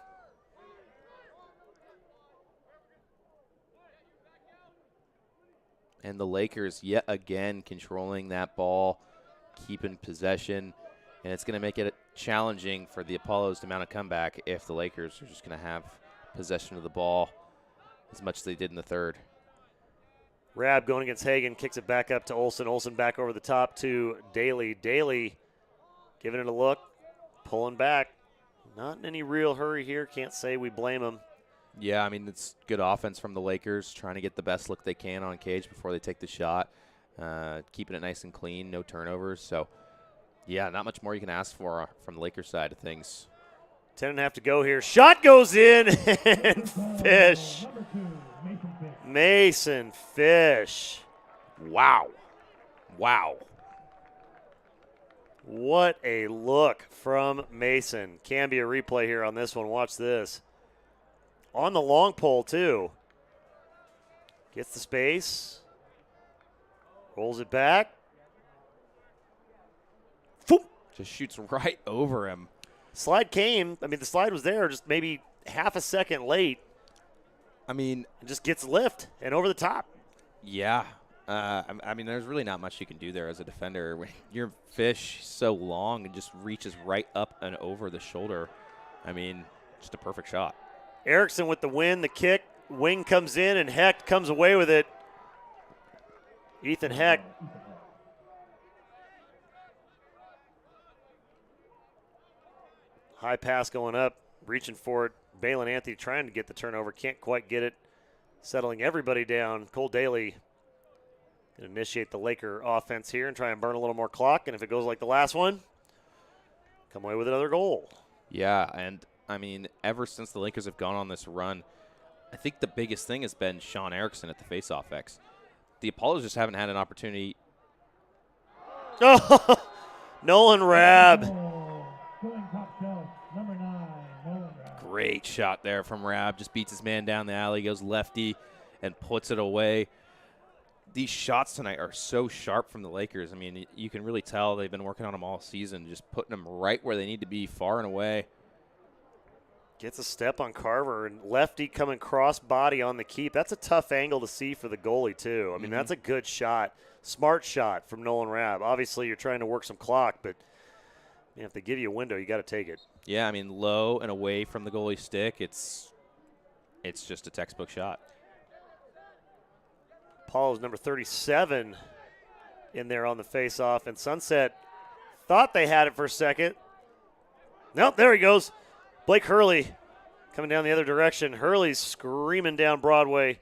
And the Lakers yet again controlling that ball, keeping possession, and it's going to make it challenging for the Apollos to mount a comeback if the Lakers are just going to have possession of the ball as much as they did in the third. Rab going against Hagan, kicks it back up to Olson. Olson back over the top to Daly. Daly giving it a look, pulling back. Not in any real hurry here. Can't say we blame him. Yeah, I mean, it's good offense from the Lakers, trying to get the best look they can on Cage before they take the shot, keeping it nice and clean, no turnovers. So, yeah, not much more you can ask for from the Lakers side of things. 10.5 to go here. Shot goes in, and Fish. Mason Fish. Wow. Wow. What a look from Mason. Cambia replay here on this one. Watch this. On the long pole, too. Gets the space. Rolls it back. Foop. Just shoots right over him. Slide came. I mean, the slide was there, just maybe half a second late. I mean, It just gets lift and over the top. yeah. I mean, there's really not much you can do there as a defender. When your fish so long and just reaches right up and over the shoulder. I mean, just a perfect shot. Erickson with the win, the kick. Wing comes in, and Hecht comes away with it. Ethan Hecht. High pass going up, reaching for it. Balin Anthony trying to get the turnover, can't quite get it. Settling everybody down. Cole Daly going to initiate the Laker offense here and try and burn a little more clock. And if it goes like the last one, come away with another goal. Yeah, and I mean, ever since the Lakers have gone on this run, I think the biggest thing has been Sean Erickson at the faceoff X. The Apollos just haven't had an opportunity. Oh, Nolan Rabb. Going top shelf, number 9, Nolan Rabb. Great shot there from Rabb. Just beats his man down the alley, goes lefty, and puts it away. These shots tonight are so sharp from the Lakers. I mean, you can really tell they've been working on them all season, just putting them right where they need to be, far and away. Gets a step on Carver, and lefty coming cross body on the keep. That's a tough angle to see for the goalie, too. I mean, that's a good shot. Smart shot from Nolan Rabb. Obviously, you're trying to work some clock, but if they give you a window, you got to take it. Yeah, I mean, low and away from the goalie stick, it's just a textbook shot. Paul's number 37 in there on the faceoff, and Sunset thought they had it for a second. Nope, there he goes. Blake Hurley coming down the other direction. Hurley's screaming down Broadway.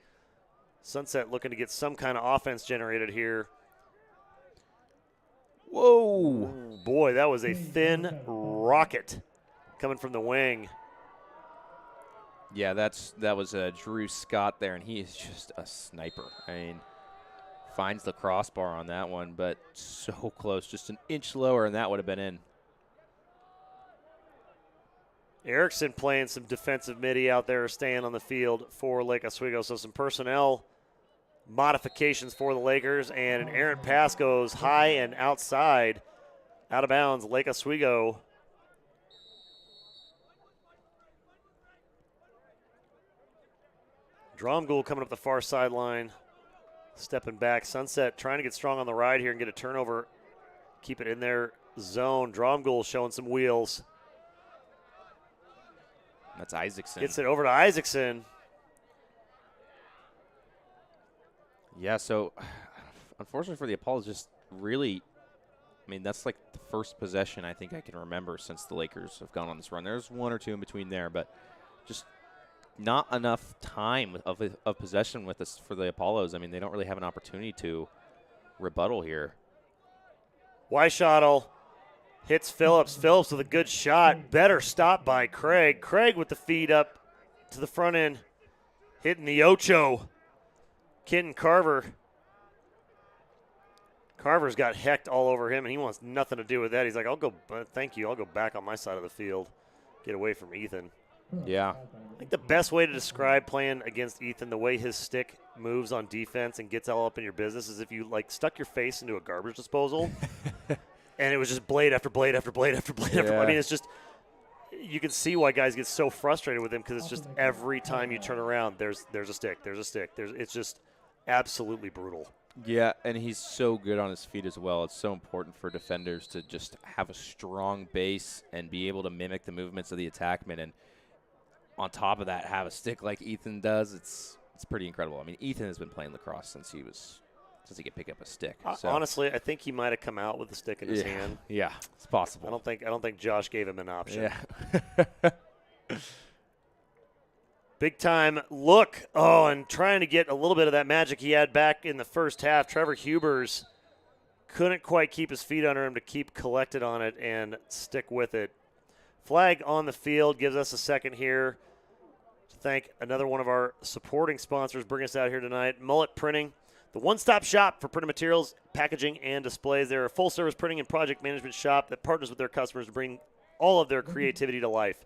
Sunset looking to get some kind of offense generated here. Whoa. Ooh, boy, that was a thin rocket coming from the wing. Yeah, that was Drew Scott there, and he is just a sniper. I mean, finds the crossbar on that one, but so close, just an inch lower, and that would have been in. Erickson playing some defensive midi out there, staying on the field for Lake Oswego. So some personnel modifications for the Lakers, and an errant pass goes high and outside, out of bounds, Lake Oswego. Dromgoole coming up the far sideline, stepping back. Sunset trying to get strong on the ride here and get a turnover, keep it in their zone. Dromgoole showing some wheels. That's Isaacson. Gets it over to Isaacson. Yeah, so unfortunately for the Apollos, just really, I mean, that's like the first possession I think I can remember since the Lakers have gone on this run. There's one or two in between there, but just not enough time of possession with this for the Apollos. I mean, they don't really have an opportunity to rebuttal here. Weishottle hits Phillips. Phillips with a good shot. Better stop by Craig. Craig with the feed up to the front end, hitting the Ocho. Kenton Carver. Carver's got Hecht all over him, and he wants nothing to do with that. He's like, thank you. I'll go back on my side of the field. Get away from Ethan. Yeah. I think the best way to describe playing against Ethan, the way his stick moves on defense and gets all up in your business, is if you, like, stuck your face into a garbage disposal and it was just blade after blade after blade after blade after. I mean, it's just, you can see why guys get so frustrated with him, because it's just every time you turn around, there's a stick. It's just absolutely brutal. Yeah, and he's so good on his feet as well. It's so important for defenders to just have a strong base and be able to mimic the movements of the attackman. And on top of that, have a stick like Ethan does. It's pretty incredible. I mean, Ethan has been playing lacrosse since he could pick up a stick. So. Honestly, I think he might have come out with the stick in his hand. Yeah, it's possible. I don't think Josh gave him an option. Yeah. Big time look. Oh, and trying to get a little bit of that magic he had back in the first half. Trevor Hubers couldn't quite keep his feet under him to keep collected on it and stick with it. Flag on the field gives us a second here to thank another one of our supporting sponsors bringing us out here tonight, Mullet Printing, the one-stop shop for printing materials, packaging, and displays. They're a full-service printing and project management shop that partners with their customers to bring all of their creativity to life.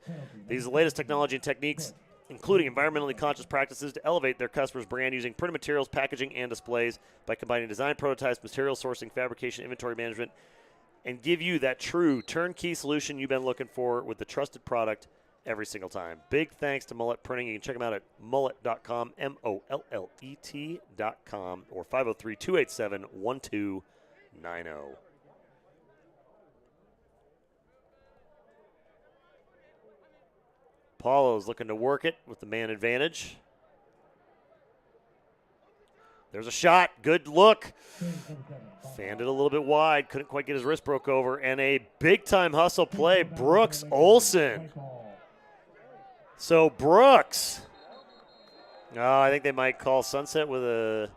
They use the latest technology and techniques, including environmentally conscious practices, to elevate their customers' brand using printed materials, packaging, and displays by combining design, prototypes, material sourcing, fabrication, inventory management, and give you that true turnkey solution you've been looking for with the trusted product every single time. Big thanks to Mullet Printing. You can check them out at mullet.com, MOLLET.com, or 503-287-1290. Paulo's looking to work it with the man advantage. There's a shot. Good look. Fanned it a little bit wide. Couldn't quite get his wrist broke over. And a big-time hustle play. Brooks Olson. So Brooks. Oh, I think they might call Sunset with a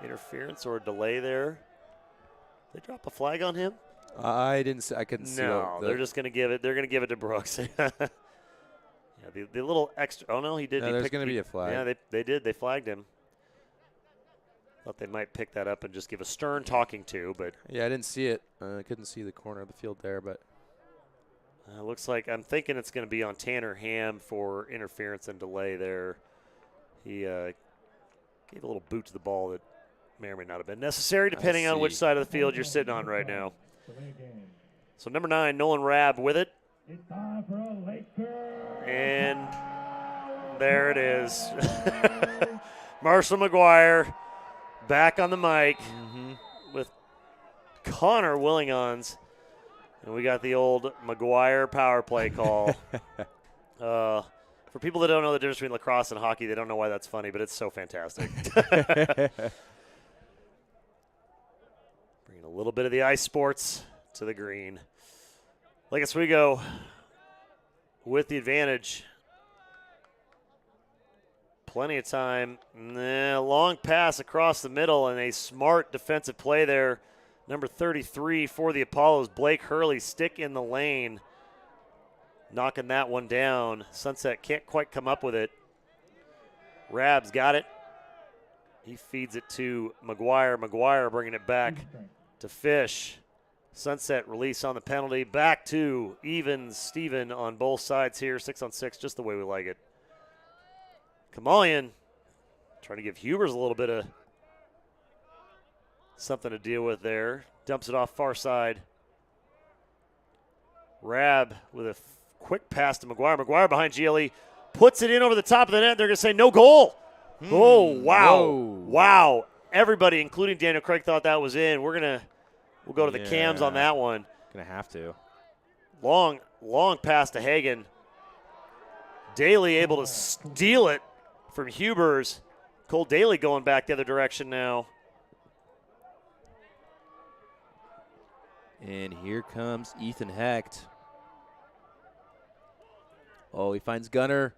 interference or a delay there. They drop a flag on him? I didn't see. I couldn't see. No, they're just going to give it. They're going to give it to Brooks. Yeah, the little extra. Oh no, he did. No, there's going to be a flag. Yeah, they did. They flagged him. Thought they might pick that up and just give a stern talking to, but yeah, I didn't see it. I couldn't see the corner of the field there, but looks like I'm thinking it's going to be on Tanner Ham for interference and delay there. He gave a little boot to the ball that may or may not have been necessary, depending on which side of the field you're sitting on right now. So number 9, Nolan Rabb with it. And there it is. Marshall McGuire back on the mic with Connor Willingons. And we got the old McGuire power play call. For people that don't know the difference between lacrosse and hockey, they don't know why that's funny, but it's so fantastic. Bringing a little bit of the ice sports to the green. Lake Oswego with the advantage. Plenty of time. Long pass across the middle and a smart defensive play there. Number 33 for the Apollos, Blake Hurley, stick in the lane. Knocking that one down. Sunset can't quite come up with it. Rab's got it. He feeds it to McGuire. McGuire bringing it back to Fish. Sunset release on the penalty. Back to Evans, Steven on both sides here. 6-on-6, just the way we like it. Kamalian trying to give Hubers a little bit of something to deal with there. Dumps it off far side. Rab with a quick pass to McGuire. McGuire behind GLE. Puts it in over the top of the net. They're going to say no goal. Oh, wow. Whoa. Wow. Everybody, including Daniel Craig, thought that was in. We'll go to the cams on that one. Gonna have to. Long pass to Hagen. Daly able to steal it from Hubers. Cole Daly going back the other direction now. And here comes Ethan Hecht. Oh, he finds Gunner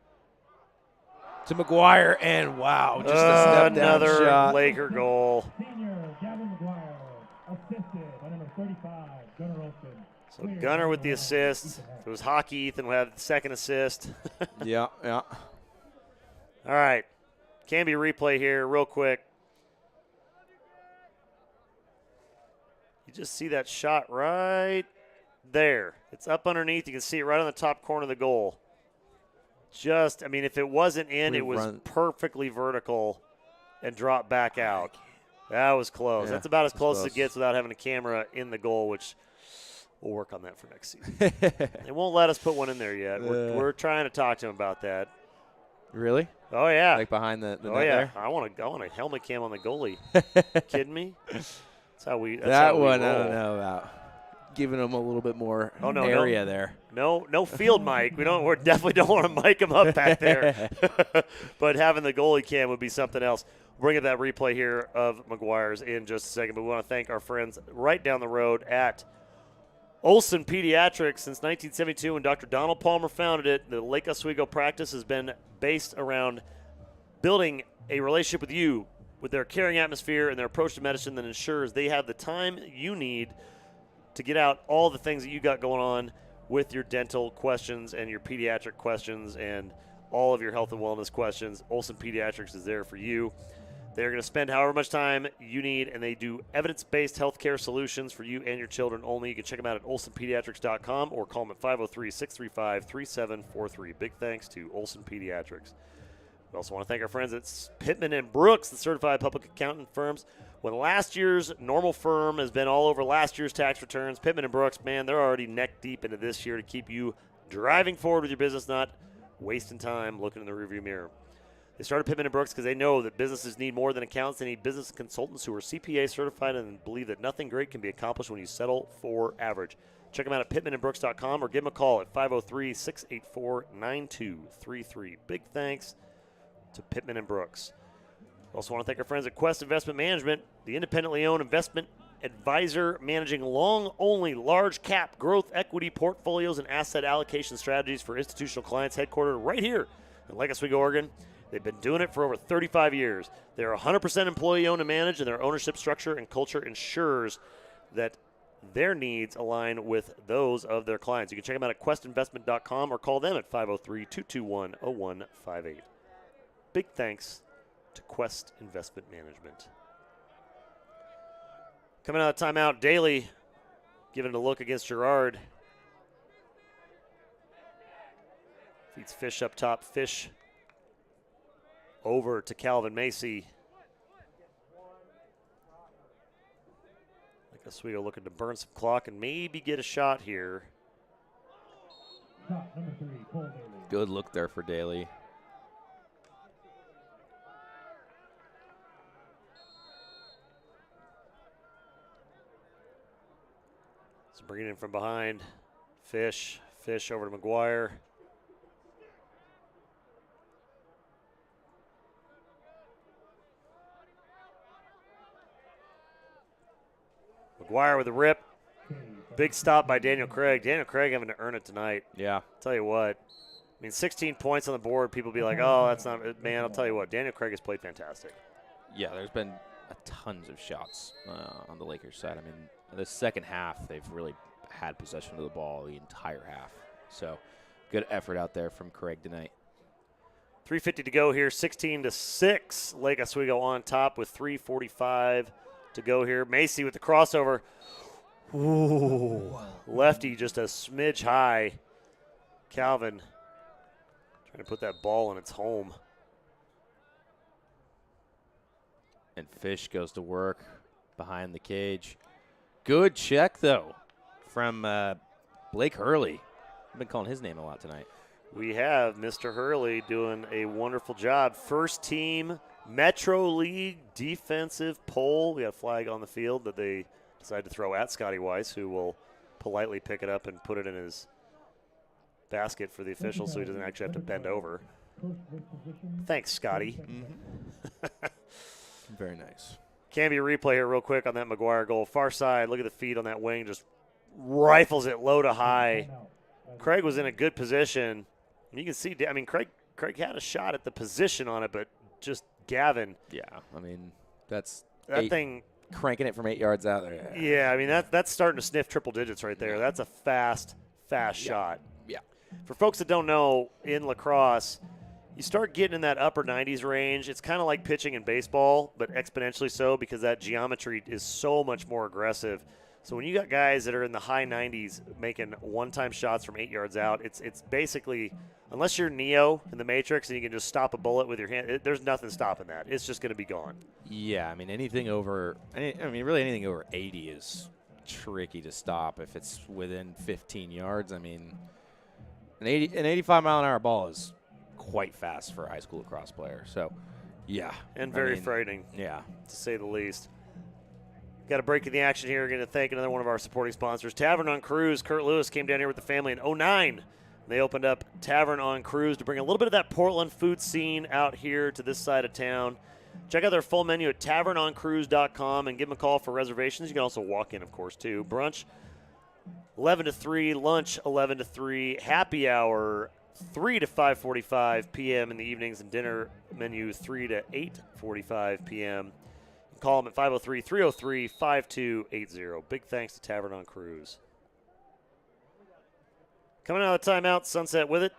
to McGuire, and wow, just a step down another shot. Laker goal. Senior Gavin McGuire, assisted by number 35, Gunnar Olsen. So Gunner with the assist. If it was hockey, Ethan would have the second assist. Yeah. All right. Can be replay here real quick. You just see that shot right there. It's up underneath. You can see it right on the top corner of the goal. If it wasn't in, it was perfectly vertical and dropped back out. That was close. Yeah, that's about as close as it gets without having a camera in the goal, which we'll work on that for next season. They won't let us put one in there yet. We're trying to talk to them about that. Really? Oh, yeah. Like behind the net yeah. there? I want a helmet cam on the goalie. Kidding me? That's how we that roll. one, I don't know about. Giving them a little bit more area there. No field mic. We definitely don't want to mic him up back there. But having the goalie cam would be something else. We'll bring up that replay here of McGuire's in just a second. But we want to thank our friends right down the road at Olson Pediatrics. Since 1972, when Dr. Donald Palmer founded it, the Lake Oswego practice has been based around building a relationship with you, with their caring atmosphere and their approach to medicine that ensures they have the time you need to get out all the things that you got going on with your dental questions and your pediatric questions and all of your health and wellness questions. Olson Pediatrics is there for you. They're going to spend however much time you need, and they do evidence-based healthcare solutions for you and your children only. You can check them out at olsonpediatrics.com or call them at 503-635-3743. Big thanks to Olson Pediatrics. We also want to thank our friends at Pittman and Brooks, the certified public accountant firms. When last year's normal firm has been all over last year's tax returns, Pittman and Brooks, man, they're already neck deep into this year to keep you driving forward with your business, not wasting time looking in the rearview mirror. They started Pittman and Brooks because they know that businesses need more than accountants. They need business consultants who are CPA certified and believe that nothing great can be accomplished when you settle for average. Check them out at pittmanandbrooks.com or give them a call at 503-684-9233. Big thanks to Pittman and Brooks. Also want to thank our friends at Quest Investment Management, the independently owned investment advisor managing long-only large-cap growth equity portfolios and asset allocation strategies for institutional clients headquartered right here in Lake Oswego, Oregon. They've been doing it for over 35 years. They're 100% employee-owned and managed, and their ownership structure and culture ensures that their needs align with those of their clients. You can check them out at questinvestment.com or call them at 503-221-0158. Big thanks to Quest Investment Management. Coming out of timeout, Daly giving it a look against Girard. Feeds Fish up top. Fish over to Calvin Macy. Like Oswego looking to burn some clock and maybe get a shot here. Shot number 3, Cole Daly. Good look there for Daly. So bringing in from behind. Fish over to McGuire. McGuire with a rip. Big stop by Daniel Craig. Daniel Craig having to earn it tonight. Yeah. Tell you what. I mean, 16 points on the board. People be like, oh, that's not – man, I'll tell you what. Daniel Craig has played fantastic. Yeah, there's been tons of shots on the Lakers side. I mean, the second half, they've really had possession of the ball the entire half. So, good effort out there from Craig tonight. 3:50 to go here, 16-6. Lake Oswego on top with 3:45 to go here. Macy with the crossover. Ooh, lefty just a smidge high. Calvin trying to put that ball in its home. And Fish goes to work behind the cage. Good check, though, from Blake Hurley. I've been calling his name a lot tonight. We have Mr. Hurley doing a wonderful job. First team Metro League defensive poll. We got a flag on the field that they decided to throw at Scotty Weiss, who will politely pick it up and put it in his basket for the official so he doesn't actually have to bend over. Thanks, Scotty. Very nice. Can be a replay here real quick on that McGuire goal. Far side, look at the feet on that wing, just rifles it low to high. Craig was in a good position. And you can see, I mean, Craig had a shot at the position on it, but just Gavin. Yeah, I mean, that's that thing. Cranking it from 8 yards out there. Yeah, I mean, that's starting to sniff triple digits right there. That's a fast shot. Yeah. For folks that don't know, in lacrosse, you start getting in that upper 90s range. It's kind of like pitching in baseball, but exponentially so because that geometry is so much more aggressive. So when you got guys that are in the high 90s making one-time shots from 8 yards out, it's basically, unless you're Neo in the Matrix and you can just stop a bullet with your hand, there's nothing stopping that. It's just going to be gone. Yeah, I mean, anything over 80 is tricky to stop if it's within 15 yards. I mean, an 85-mile-an-hour ball is quite fast for a high school lacrosse player. So, yeah. And very frightening. Yeah. To say the least. Got a break in the action here. Going to thank another one of our supporting sponsors, Tavern on Cruise. Kurt Lewis came down here with the family in 2009. They opened up Tavern on Cruise to bring a little bit of that Portland food scene out here to this side of town. Check out their full menu at tavernoncruise.com and give them a call for reservations. You can also walk in, of course, too. Brunch 11 to 3, lunch 11 to 3, happy hour 3 to 5:45 p.m. in the evenings, and dinner menu 3 to 8:45 p.m. Call them at 503-303-5280. Big thanks to Tavern on Cruise. Coming out of the timeout, Sunset with it.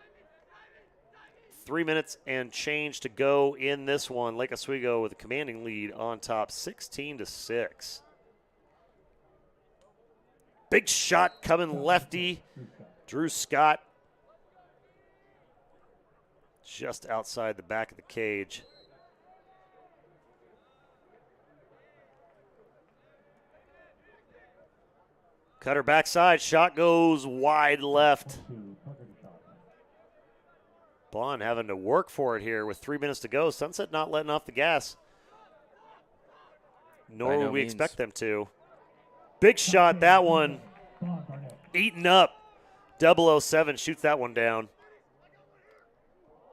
3 minutes and change to go in this one. Lake Oswego with a commanding lead on top, 16-6. Big shot coming lefty. Drew Scott just outside the back of the cage. Cutter backside. Shot goes wide left. Bond having to work for it here with 3 minutes to go. Sunset not letting off the gas. Nor would we expect them to. Big shot, that one. Eaten up. 007 shoots that one down.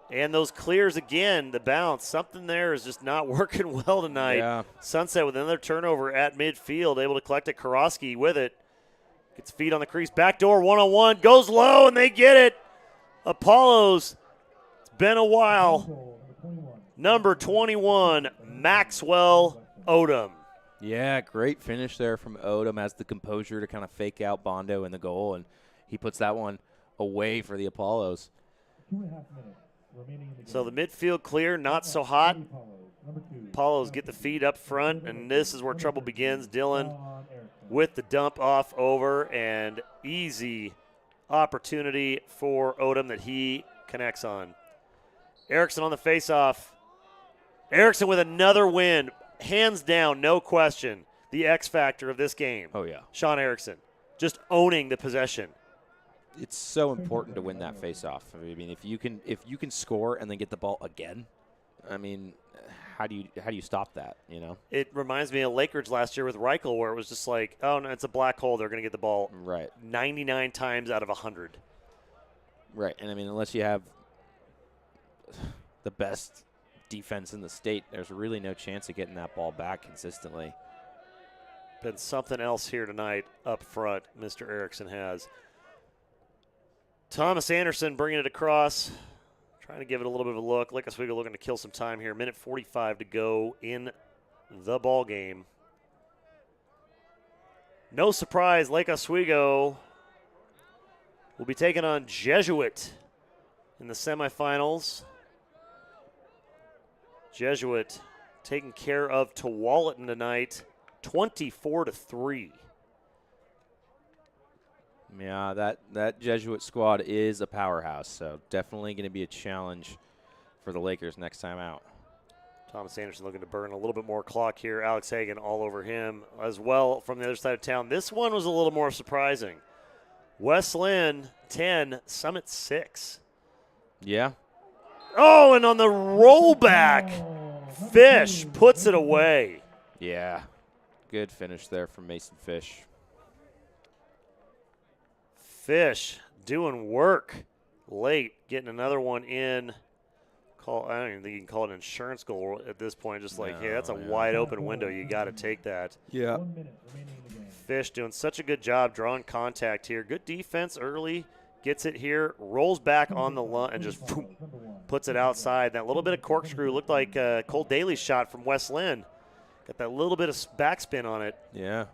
And those clears again, the bounce. Something there is just not working well tonight. Yeah. Sunset with another turnover at midfield, able to collect it. Karofsky with it. Gets feet on the crease. Backdoor one-on-one. Goes low, and they get it. Apollos. It's been a while. Number 21, Maxwell Odom. Yeah, great finish there from Odom. Has the composure to kind of fake out Bondo in the goal, and he puts that one away for the Apollos. 2.5 minutes remaining in the game. So the midfield clear, not so hot. Apollos get the feed up front, and this is where trouble begins. Dylan with the dump off over, and easy opportunity for Odom that he connects on. Erickson on the faceoff. Erickson with another win. Hands down, no question, the X factor of this game. Oh, yeah. Sean Erickson just owning the possession. It's so important to win that faceoff. I mean, if you can score and then get the ball again, I mean, how do you stop that, you know? It reminds me of Lakers last year with Reichel, where it was just like, oh, no, it's a black hole. They're going to get the ball right 99 times out of 100. Right, and I mean, unless you have the best defense in the state, there's really no chance of getting that ball back consistently. Been something else here tonight up front, Mr. Erickson has. Thomas Anderson bringing it across, trying to give it a little bit of a look. Lake Oswego looking to kill some time here. Minute 45 to go in the ball game. No surprise, Lake Oswego will be taking on Jesuit in the semifinals. Jesuit taking care of Tualatin tonight, 24-3. Yeah, that Jesuit squad is a powerhouse, so definitely going to be a challenge for the Lakers next time out. Thomas Anderson looking to burn a little bit more clock here. Alex Hagan all over him as well from the other side of town. This one was a little more surprising. West Lynn 10, Summit 6. Yeah. Oh, and on the rollback, Fish puts it away. Yeah. Good finish there from Mason Fish. Fish doing work late, getting another one in. I don't even think you can call it an insurance goal at this point. Just like, hey, that's a wide open window. You got to take that. Yeah. 1 minute remaining in the game. Fish doing such a good job drawing contact here. Good defense early. Gets it here, rolls back on the line, and just boom, puts it outside. That little bit of corkscrew looked like Cole Daly's shot from West Lynn. Got that little bit of backspin on it. Yeah.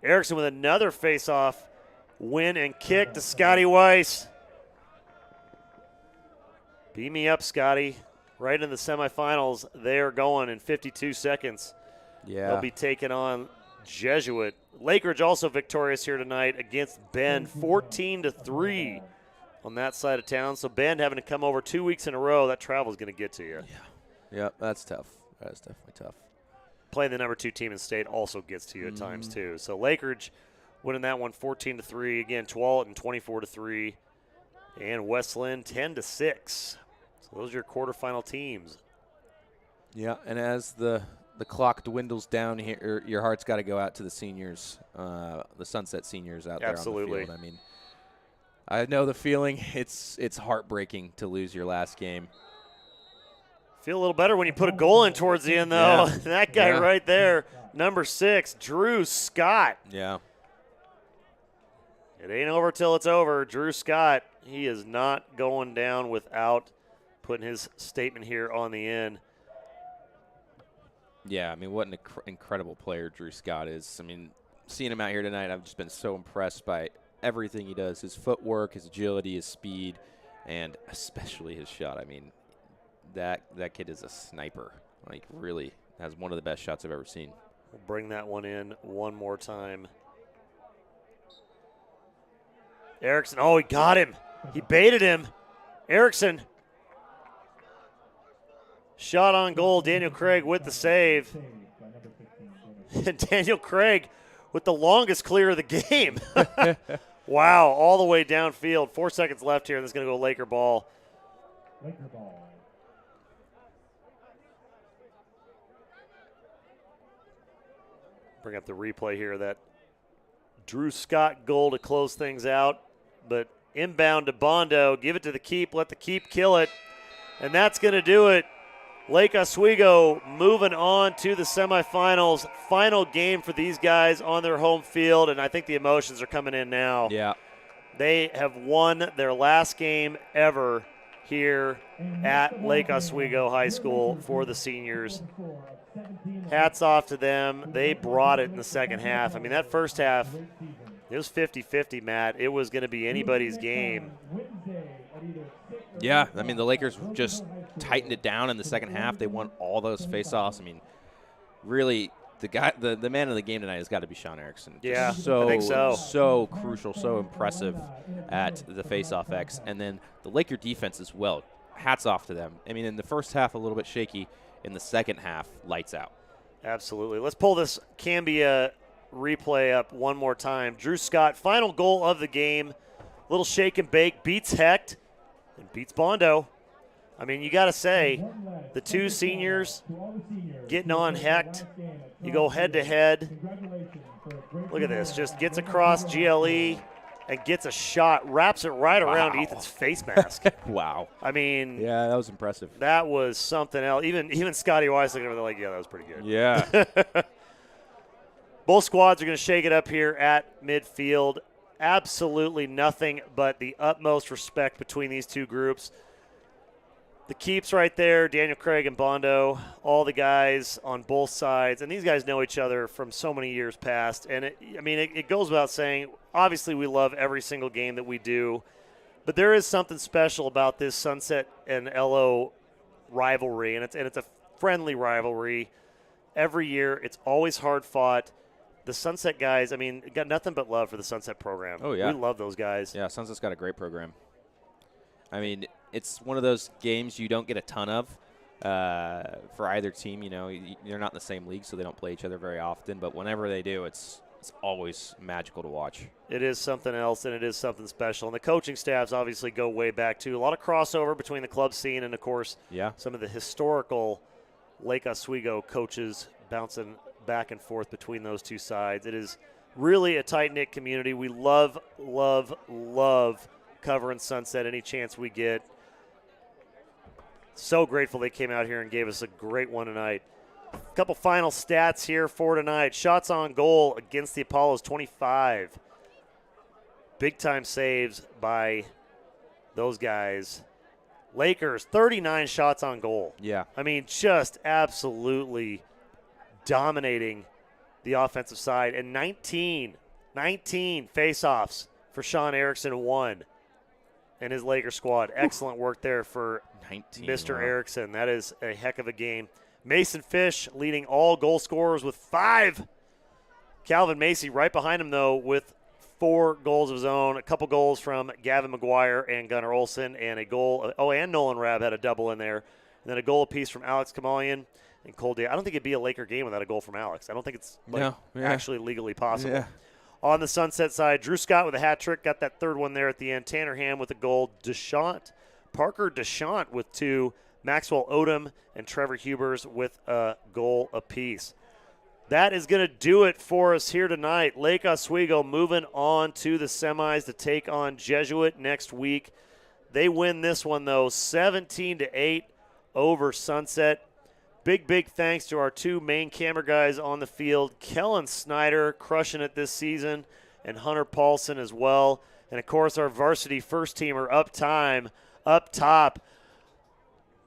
Erickson with another face-off win and kick to Scotty Weiss. Beam me up, Scotty. Right in the semifinals, they're going in 52 seconds. Yeah. They'll be taking on Jesuit. Lakeridge also victorious here tonight against Bend, 14-3 on that side of town. So Bend having to come over 2 weeks in a row, that travel's going to get to you. Yeah. Yep, that's tough. That is definitely tough. Playing the number 2 team in state also gets to you at times too. So Lakeridge winning that one 14-3. Again, Tualatin 24-3, and West Lynn 10-6. So those are your quarterfinal teams. Yeah, and as the clock dwindles down here, your heart's got to go out to the seniors, the Sunset seniors out there on the field. I mean, I know the feeling. It's heartbreaking to lose your last game. Feel a little better when you put a goal in towards the end, though. Yeah. That guy right there, number 6, Drew Scott. Yeah. It ain't over till it's over. Drew Scott, he is not going down without putting his statement here on the end. Yeah, I mean, what an incredible player Drew Scott is. I mean, seeing him out here tonight, I've just been so impressed by everything he does. His footwork, his agility, his speed, and especially his shot. I mean, that kid is a sniper. Like, really has one of the best shots I've ever seen. We'll bring that one in one more time. Erickson, oh, he got him. He baited him. Erickson. Shot on goal. Daniel Craig with the save. And Daniel Craig with the longest clear of the game. Wow, all the way downfield. 4 seconds left here, and this is going to go Laker ball. Laker ball. Bring up the replay here. That Drew Scott goal to close things out. But inbound to Bondo. Give it to the keep. Let the keep kill it. And that's going to do it. Lake Oswego moving on to the semifinals. Final game for these guys on their home field, and I think the emotions are coming in now. Yeah. They have won their last game ever here at Lake Oswego High School for the seniors. Hats off to them. They brought it in the second half. I mean, that first half, it was 50-50, Matt. It was going to be anybody's game. Yeah, I mean, the Lakers just tightened it down in the second half. They won all those faceoffs. I mean, really, the man of the game tonight has got to be Sean Erickson. Yeah, so, I think so. So crucial, so impressive at the faceoff X. And then the Laker defense as well. Hats off to them. I mean, in the first half, a little bit shaky. In the second half, lights out. Absolutely. Let's pull this Cambia replay up one more time. Drew Scott, final goal of the game. Little shake and bake, beats Hecht and beats Bondo. I mean, you got to say, the two seniors getting on Hecht. You go head-to-head. Look at this. Just gets across GLE and gets a shot, wraps it right around Ethan's face mask. Wow. I mean. Yeah, that was impressive. That was something else. Even Scotty Weiss looking over there like, yeah, that was pretty good. Yeah. Both squads are going to shake it up here at midfield. Absolutely nothing but the utmost respect between these two groups. The keeps right there, Daniel Craig and Bondo, all the guys on both sides. And these guys know each other from so many years past. And, it goes without saying, obviously we love every single game that we do. But there is something special about this Sunset and LO rivalry. And it's a friendly rivalry. Every year, it's always hard fought. The Sunset guys, got nothing but love for the Sunset program. Oh, yeah. We love those guys. Yeah, Sunset's got a great program. I mean, it's one of those games you don't get a ton of for either team. You know, they're not in the same league, so they don't play each other very often. But whenever they do, it's always magical to watch. It is something else, and it is something special. And the coaching staffs obviously go way back, too. A lot of crossover between the club scene and, of course, some of the historical Lake Oswego coaches bouncing back and forth between those two sides. It is really a tight-knit community. We love, love, love covering Sunset any chance we get. So grateful they came out here and gave us a great one tonight. A couple final stats here for tonight. Shots on goal against the Apollos, 25. Big-time saves by those guys. Lakers, 39 shots on goal. Yeah. I mean, just absolutely dominating the offensive side. And 19 face-offs for Sean Erickson, 1. And his Laker squad. Excellent work there for 19, Mr. wow. Erickson. That is a heck of a game. Mason Fish leading all goal scorers with 5. Calvin Macy right behind him, though, with 4 goals of his own. A couple goals from Gavin McGuire and Gunnar Olson, and a goal. And Nolan Rabb had a double in there. And then a goal apiece from Alex Kamalian and Cole Day. I don't think it'd be a Laker game without a goal from Alex. I don't think it's actually legally possible. Yeah. On the Sunset side, Drew Scott with a hat trick, got that third one there at the end. Tanner Ham with a goal. Parker Deschamps with 2. Maxwell Odom and Trevor Hubers with a goal apiece. That is going to do it for us here tonight. Lake Oswego moving on to the semis to take on Jesuit next week. They win this one, though, 17-8 over Sunset. Big thanks to our 2 main camera guys on the field. Kellen Snyder crushing it this season, and Hunter Paulson as well. And, of course, our varsity first teamer up top,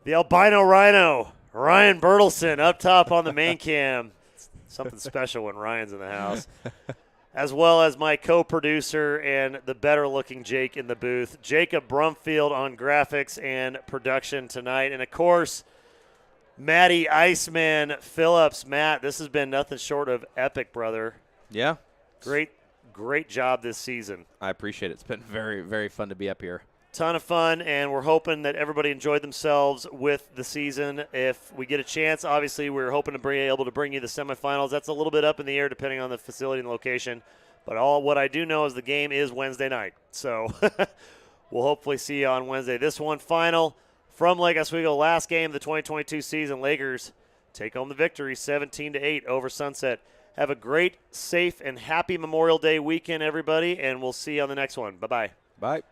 the albino rhino, Ryan Bertelson, up top on the main cam. Something special when Ryan's in the house. As well as my co-producer and the better-looking Jake in the booth, Jacob Brumfield on graphics and production tonight. And, of course, Matty Iceman Phillips. Matt, this has been nothing short of epic, brother. Yeah. Great job this season. I appreciate it. It's been very, very fun to be up here. ton of fun, and we're hoping that everybody enjoyed themselves with the season. If we get a chance, obviously we're hoping to be able to bring you the semifinals. That's a little bit up in the air depending on the facility and location. But what I do know is the game is Wednesday night. So we'll hopefully see you on Wednesday. This one final from Lake Oswego, last game of the 2022 season. Lakers take home the victory 17-8 over Sunset. Have a great, safe, and happy Memorial Day weekend, everybody, and we'll see you on the next one. Bye-bye. Bye.